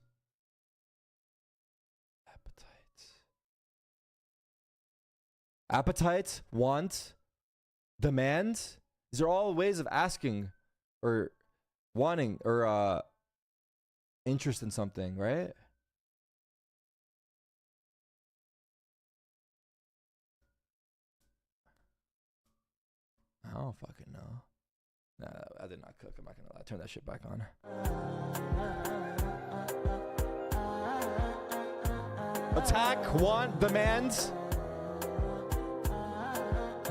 Appetite, want, demand. These are all ways of asking or wanting or interest in something, right? I don't fucking know. Nah, I did not cook. I'm not gonna lie. Turn that shit back on. Attack, want, demands.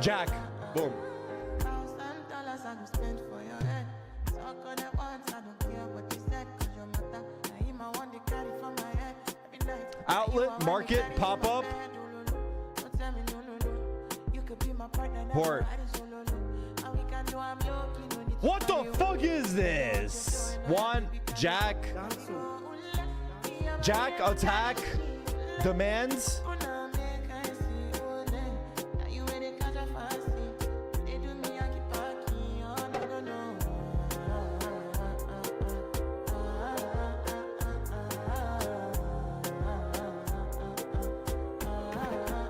Jack. Boom. Outlet, market, pop-up. Port. What the fuck is this? One, Jack. Jack, attack. Demands.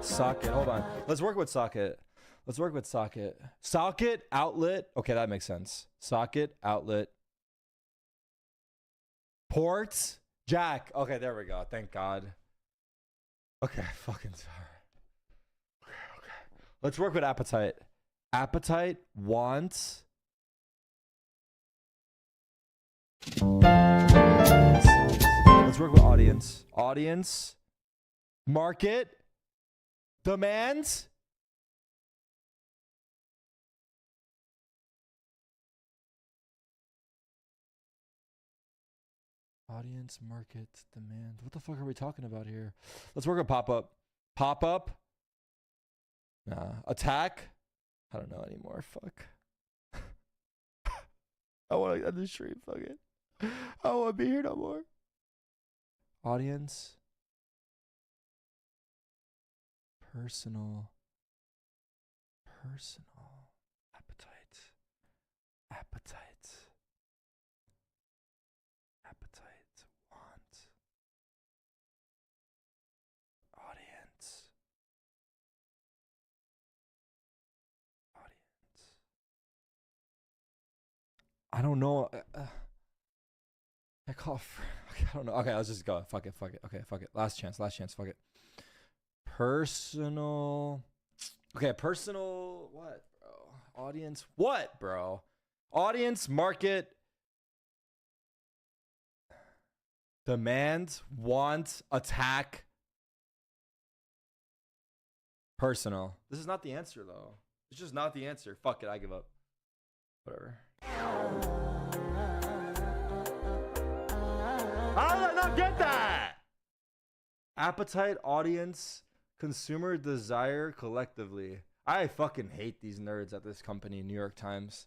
Socket. Hold on. Let's work with socket. Let's work with socket. Socket, outlet. Okay, that makes sense. Socket, outlet. Ports, jack. Okay, there we go. Thank God. Okay, fucking sorry. Okay. Let's work with appetite. Appetite, wants. Let's work with audience. Audience, market. Demands. Audience, market, demand. What the fuck are we talking about here? Let's work on pop-up. Pop-up. Nah. Attack. I don't know anymore. Fuck. I want to end the stream. Fuck it. I don't want to be here no more. Audience. Personal. Appetite. Want. Audience. I don't know. I cough. Okay, I don't know. Okay, let's just go. Fuck it. Okay, fuck it. Last chance. Fuck it. Personal. Okay, personal. What, bro? Audience. What, bro? Audience, market. Demand, want, attack. Personal. This is not the answer, though. It's just not the answer. Fuck it, I give up. Whatever. How did I not get that? Appetite, audience, consumer desire collectively. I fucking hate these nerds at this company, New York Times.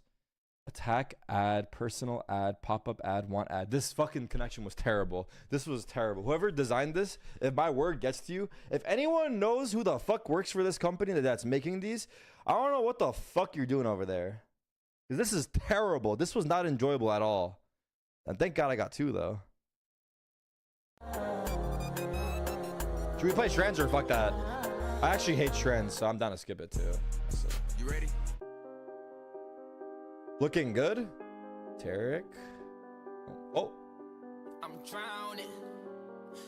Attack, ad, personal ad, pop-up ad, want ad. This fucking connection was terrible. This was terrible. Whoever designed this, if my word gets to you, if anyone knows who the fuck works for this company that's making these, I don't know what the fuck you're doing over there. Because this is terrible. This was not enjoyable at all. And thank God I got 2, though. Should we play Shrens or fuck that? I actually hate Shrens, so I'm down to skip it, too. So. You ready? Looking good. Tarek. Oh. I'm drowning.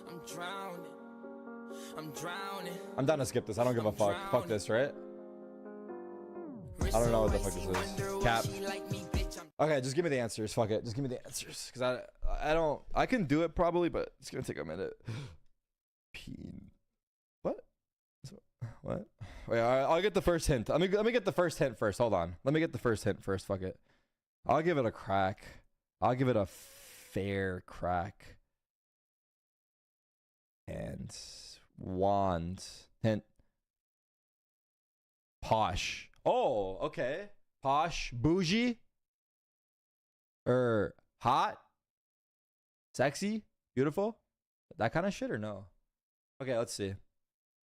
I'm drowning. I'm drowning. I'm down to skip this. I don't give a fuck. Fuck this, right? I don't know what the fuck this is. Cap. Okay, just give me the answers. Fuck it. Just give me the answers. Because I can do it probably, but it's going to take a minute. What? What? Wait, I'll get the first hint. Let me get the first hint first. Hold on. Let me get the first hint first. Fuck it. I'll give it a crack. I'll give it a fair crack. And wand. Hint. Posh. Oh, okay. Posh. Bougie. Hot. Sexy. Beautiful. That kind of shit or no? Okay, let's see.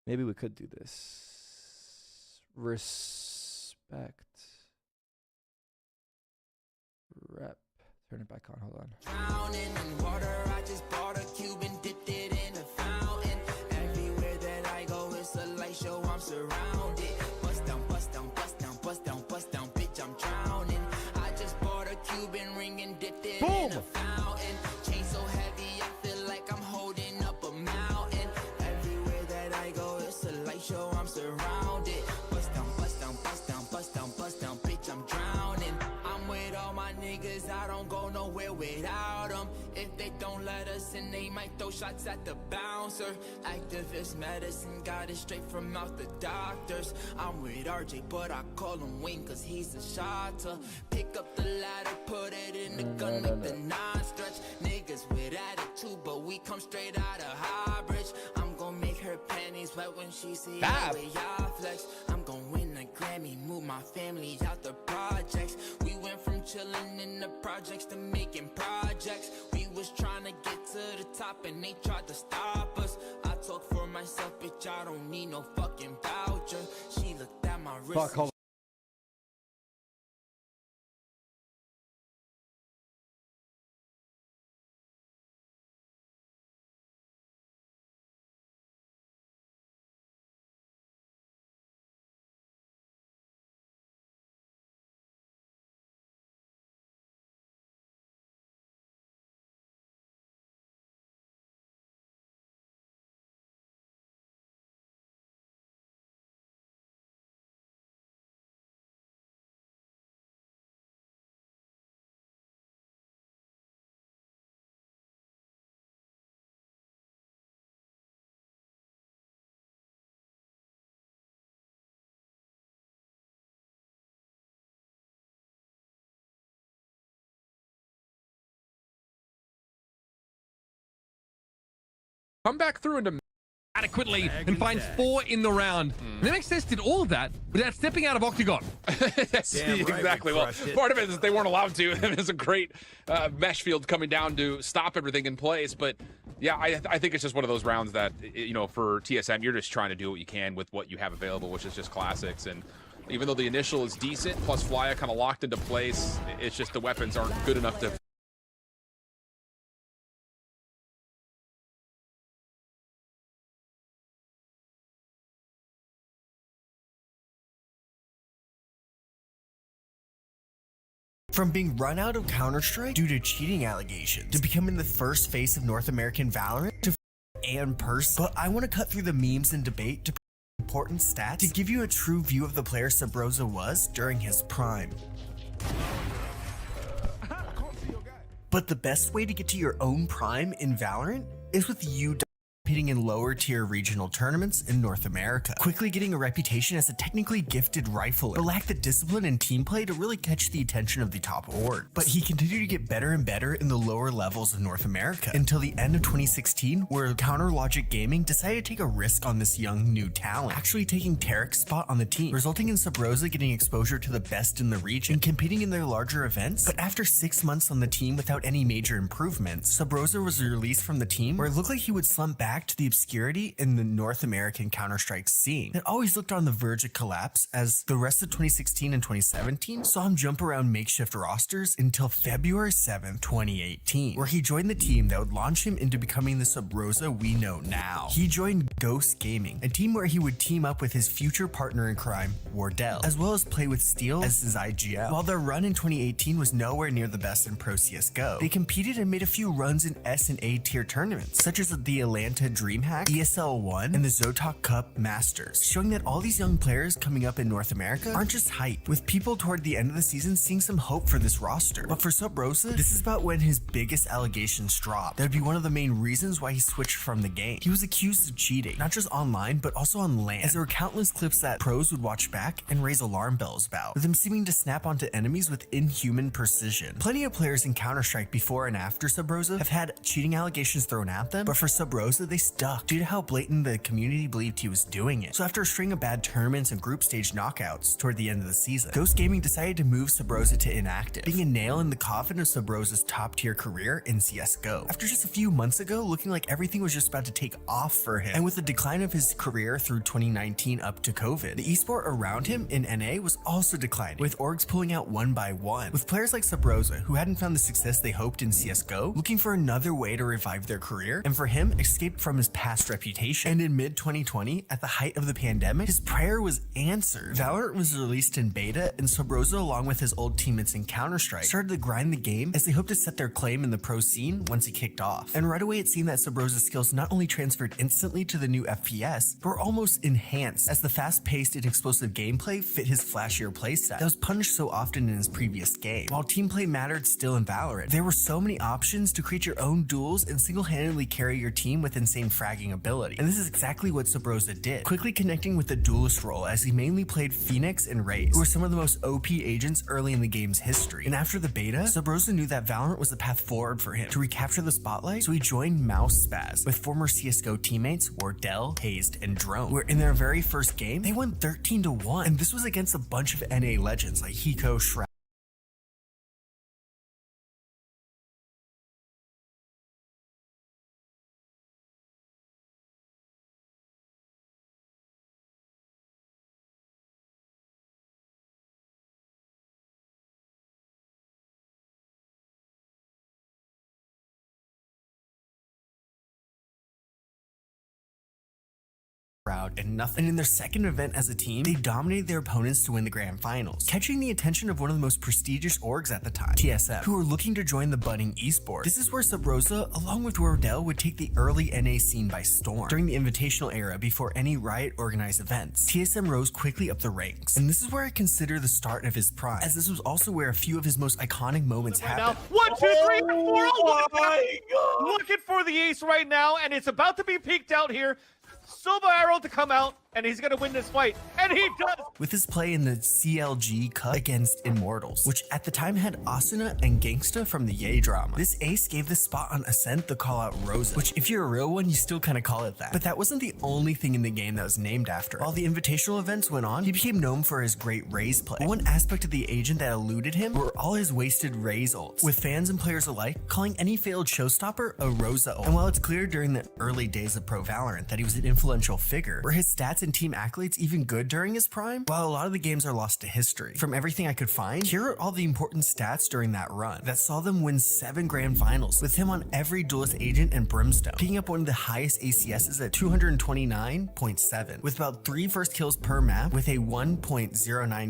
Maybe we could do this. Respect. Rep. Turn it back on. Hold on. Drowning in water, I just bought a cube and dipped it in a fountain. Everywhere that I go, it's a light show. I'm surrounded. Bust down, bust down, bust down, bust down, bust down, bitch. I'm drowning. I just bought a Cuban ring and dipped it in a fountain. Chain so heavy, I feel like I'm holding up a mountain. Everywhere that I go, it's a light show. I'm surrounded. Bust down, bust down, bust down, bust down, bust down, bitch. I'm drowning. I'm with all my niggas. I don't go nowhere without them. If they don't let us in, they might throw shots at the bouncer. Activist medicine, got it straight from out the doctors. I'm with RJ, but I call him Wayne cause he's a shotter. Pick up the ladder, put it in the gun, make the non-stretch. Niggas with attitude, but we come straight out of Highbridge. I'm gonna make her panties wet when she see the way y'all flex. I'm gonna win a Grammy, move my family out the projects. We went from chilling in the projects to making projects. We was trying to get to the top and they tried to stop us. I talk for myself, bitch, I don't need no fucking voucher. She looked at my wrist. Fuck, hold on. Come back through into adequately and finds 4 in the round. And MXS did all of that without stepping out of Octagon. Yes, exactly. Well, part of it is they weren't allowed to. It was a great mesh field coming down to stop everything in place. But yeah, I think it's just one of those rounds that, you know, for TSM, you're just trying to do what you can with what you have available, which is just classics. And even though the initial is decent, plus Flya kind of locked into place, it's just the weapons aren't good enough to From being run out of Counter-Strike due to cheating allegations, to becoming the first face of North American Valorant, to and person. But I want to cut through the memes and debate to important stats to give you a true view of the player Sabrosa was during his prime. But the best way to get to your own prime in Valorant is with competing in lower tier regional tournaments in North America, quickly getting a reputation as a technically gifted rifler, but lacked the discipline and team play to really catch the attention of the top org. But he continued to get better and better in the lower levels of North America until the end of 2016, where Counter Logic Gaming decided to take a risk on this young new talent, actually taking Tarek's spot on the team, resulting in Subroza getting exposure to the best in the region and competing in their larger events. But after 6 months on the team without any major improvements, Subroza was released from the team, where it looked like he would slump back to the obscurity in the North American Counter-Strike scene that always looked on the verge of collapse, as the rest of 2016 and 2017 saw him jump around makeshift rosters until February 7th, 2018, where he joined the team that would launch him into becoming the Subroza we know now. He joined Ghost Gaming, a team where he would team up with his future partner in crime, Wardell, as well as play with Steel as his IGL. While their run in 2018 was nowhere near the best in Pro CSGO, they competed and made a few runs in S and A tier tournaments, such as the Atlanta DreamHack, ESL 1, and the Zotok Cup Masters, showing that all these young players coming up in North America aren't just hype, with people toward the end of the season seeing some hope for this roster. But for Subroza, this is about when his biggest allegations dropped. That would be one of the main reasons why he switched from the game. He was accused of cheating, not just online, but also on LAN, as there were countless clips that pros would watch back and raise alarm bells about, with him seeming to snap onto enemies with inhuman precision. Plenty of players in Counter-Strike before and after Subroza have had cheating allegations thrown at them, but for Subroza, they stuck due to how blatant the community believed he was doing it. So after a string of bad tournaments and group stage knockouts toward the end of the season, Ghost Gaming decided to move Subroza to inactive, being a nail in the coffin of Subroza's top tier career in CSGO. After just a few months ago, looking like everything was just about to take off for him, and with the decline of his career through 2019 up to COVID, the esport around him in NA was also declining, with orgs pulling out one by one, with players like Subroza, who hadn't found the success they hoped in CSGO, looking for another way to revive their career, and for him, escape from his past reputation. And in mid-2020, at the height of the pandemic, his prayer was answered. Valorant was released in beta, and Subroza, along with his old teammates in Counter-Strike, started to grind the game as they hoped to set their claim in the pro scene once he kicked off. And right away, it seemed that Subroza's skills not only transferred instantly to the new FPS, but were almost enhanced, as the fast-paced and explosive gameplay fit his flashier playstyle that was punished so often in his previous game. While team play mattered still in Valorant, there were so many options to create your own duels and single-handedly carry your team with insane fragging ability. And this is exactly what Subroza did, quickly connecting with the duelist role as he mainly played Phoenix and Raze, who were some of the most OP agents early in the game's history. And after the beta, Subroza knew that Valorant was the path forward for him to recapture the spotlight, so he joined Mouse Spaz with former CSGO teammates Wardell, Hazed, and Drone, where in their very first game, they won 13-1, and this was against a bunch of NA legends like Hiko, Shroud, and nothing. And in their second event as a team, they dominated their opponents to win the grand finals, catching the attention of one of the most prestigious orgs at the time, TSM, who were looking to join the budding esport. This is where Subroza, along with Wardell, would take the early NA scene by storm. During the invitational era, before any Riot organized events, TSM rose quickly up the ranks, and this is where I consider the start of his prime, as this was also where a few of his most iconic moments happened. 1, 2, 3, 4. Oh my God! Looking for the ace right now, and it's about to be peeked out here. Silver Arrow to come out, and he's gonna win this fight, and he does! With his play in the CLG Cup against Immortals, which at the time had Asuna and Gangsta from the Ye drama. This ace gave the spot on Ascent the call out Rosa, which if you're a real one, you still kind of call it that. But that wasn't the only thing in the game that was named after. While the invitational events went on, he became known for his great Raze play. But one aspect of the agent that eluded him were all his wasted Raze ults, with fans and players alike calling any failed showstopper a Rosa ult. And while it's clear during the early days of Pro Valorant that he was an influential figure, were his stats and team accolades even good during his prime? While a lot of the games are lost to history, from everything I could find, here are all the important stats during that run that saw them win 7 grand finals, with him on every duelist agent and Brimstone, picking up one of the highest ACSs at 229.7, with about 3 first kills per map with a 1.09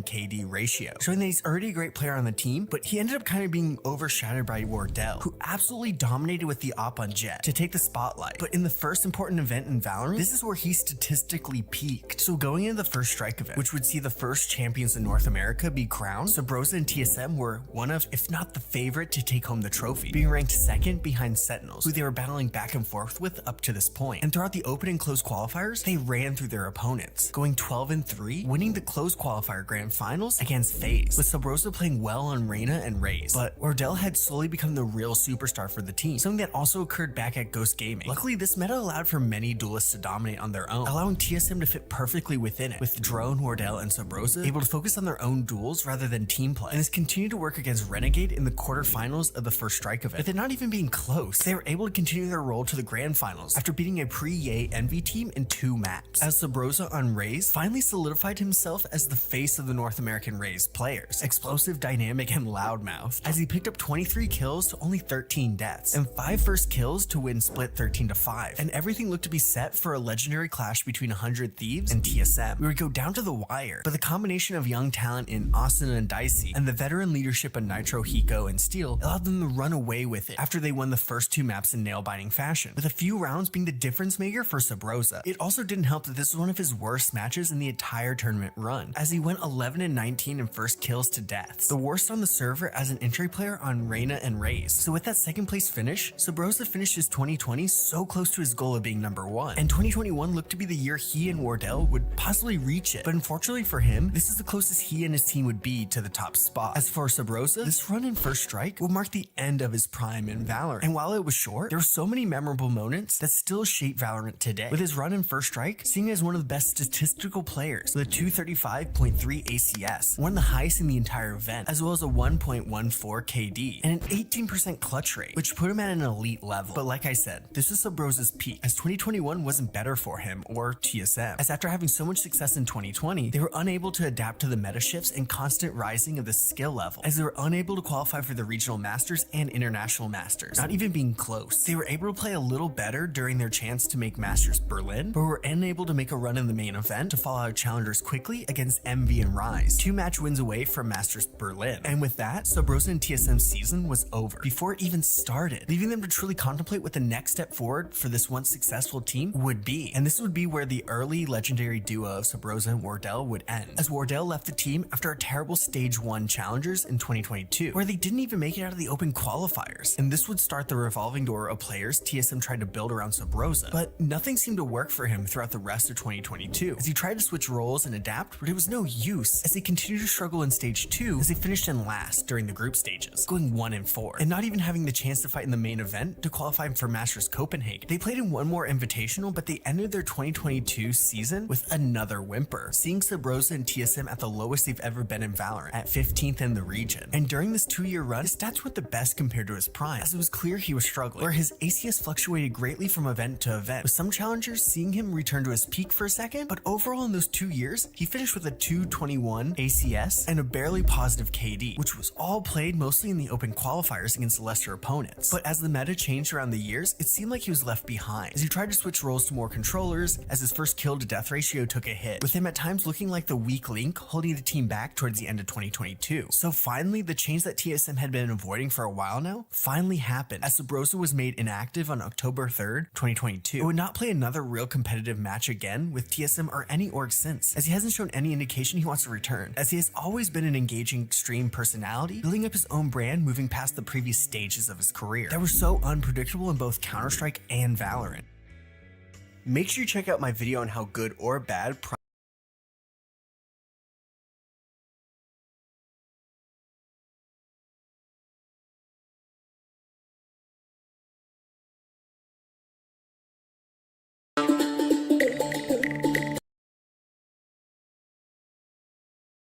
KD ratio, showing that he's already a great player on the team, but he ended up kind of being overshadowed by Wardell, who absolutely dominated with the op on Jet to take the spotlight. But in the first important event in Valorant, this is where he statistically peaked, peaked. So going into the first strike event, which would see the first champions in North America be crowned, Sabrosa and TSM were one of, if not the favorite to take home the trophy, being ranked second behind Sentinels, who they were battling back and forth with up to this point. And throughout the open and closed qualifiers, they ran through their opponents, going 12-3, winning the closed qualifier grand finals against FaZe, with Sabrosa playing well on Reyna and Raze. But Wardell had slowly become the real superstar for the team, something that also occurred back at Ghost Gaming. Luckily, this meta allowed for many duelists to dominate on their own, allowing TSM to fit perfectly within it, with Drone, Wardell, and Sabrosa able to focus on their own duels rather than team play, and this continued to work against Renegade in the quarterfinals of the first strike event. With it not even being close, they were able to continue their roll to the grand finals after beating a pre-Yay Envy team in 2 maps, as Sabrosa on Raze finally solidified himself as the face of the North American Raze players, explosive, dynamic, and loudmouth, as he picked up 23 kills to only 13 deaths, and 5 first kills to win split 13-5, and everything looked to be set for a legendary clash between 100 Thieves and TSM. We would go down to the wire, but the combination of young talent in Austin and Dicey, and the veteran leadership of Nitro, Hiko, and Steel allowed them to run away with it after they won the first 2 maps in nail-biting fashion, with a few rounds being the difference maker for Sabrosa. It also didn't help that this was one of his worst matches in the entire tournament run, as he went 11-19 in first kills to deaths, the worst on the server as an entry player on Reyna and Raze. So with that second place finish, Sabrosa finished his 2020 so close to his goal of being #1, and 2021 looked to be the year he and Wardell would possibly reach it, but unfortunately for him, this is the closest he and his team would be to the top spot. As for Sabrosa, this run in first strike would mark the end of his prime in Valorant, and while it was short, there were so many memorable moments that still shape Valorant today, with his run in first strike seeing as one of the best statistical players with a 235.3 ACS, one of the highest in the entire event, as well as a 1.14 KD and an 18% clutch rate, which put him at an elite level. But like I said, this is Sabrosa's peak, as 2021 wasn't better for him or TSM, as after having so much success in 2020, they were unable to adapt to the meta shifts and constant rising of the skill level, as they were unable to qualify for the regional masters and international masters, not even being close. They were able to play a little better during their chance to make Masters Berlin, but were unable to make a run in the main event to fall out challengers quickly against MV and Rise, 2 match wins away from Masters Berlin. And with that, Sabrosa and TSM's season was over before it even started, leaving them to truly contemplate what the next step forward for this once successful team would be. And this would be where the early legendary duo of Sabrosa and Wardell would end, as Wardell left the team after a terrible stage 1 challengers in 2022, where they didn't even make it out of the open qualifiers. And this would start the revolving door of players TSM tried to build around Sabrosa, but nothing seemed to work for him throughout the rest of 2022, as he tried to switch roles and adapt, but it was no use, as he continued to struggle in stage 2 as they finished in last during the group stages, going 1-4, and not even having the chance to fight in the main event to qualify for Masters Copenhagen. They played in one more invitational, but they ended their 2022 season with another whimper, seeing Sabrosa and TSM at the lowest they've ever been in Valorant, at 15th in the region. And during this 2-year run, his stats weren't the best compared to his prime, as it was clear he was struggling, where his ACS fluctuated greatly from event to event, with some challengers seeing him return to his peak for a second, but overall in those 2 years, he finished with a 221 ACS and a barely positive KD, which was all played mostly in the open qualifiers against lesser opponents. But as the meta changed around the years, it seemed like he was left behind, as he tried to switch roles to more controllers, as his first kill to death ratio took a hit, with him at times looking like the weak link holding the team back towards the end of 2022. So finally, the change that TSM had been avoiding for a while now finally happened, as Sabrosa was made inactive on October 3rd, 2022. It would not play another real competitive match again with TSM or any org since, as he hasn't shown any indication he wants to return, as he has always been an engaging, extreme personality, building up his own brand moving past the previous stages of his career that were so unpredictable in both Counter-Strike and Valorant. Make sure you check out my video on how good or bad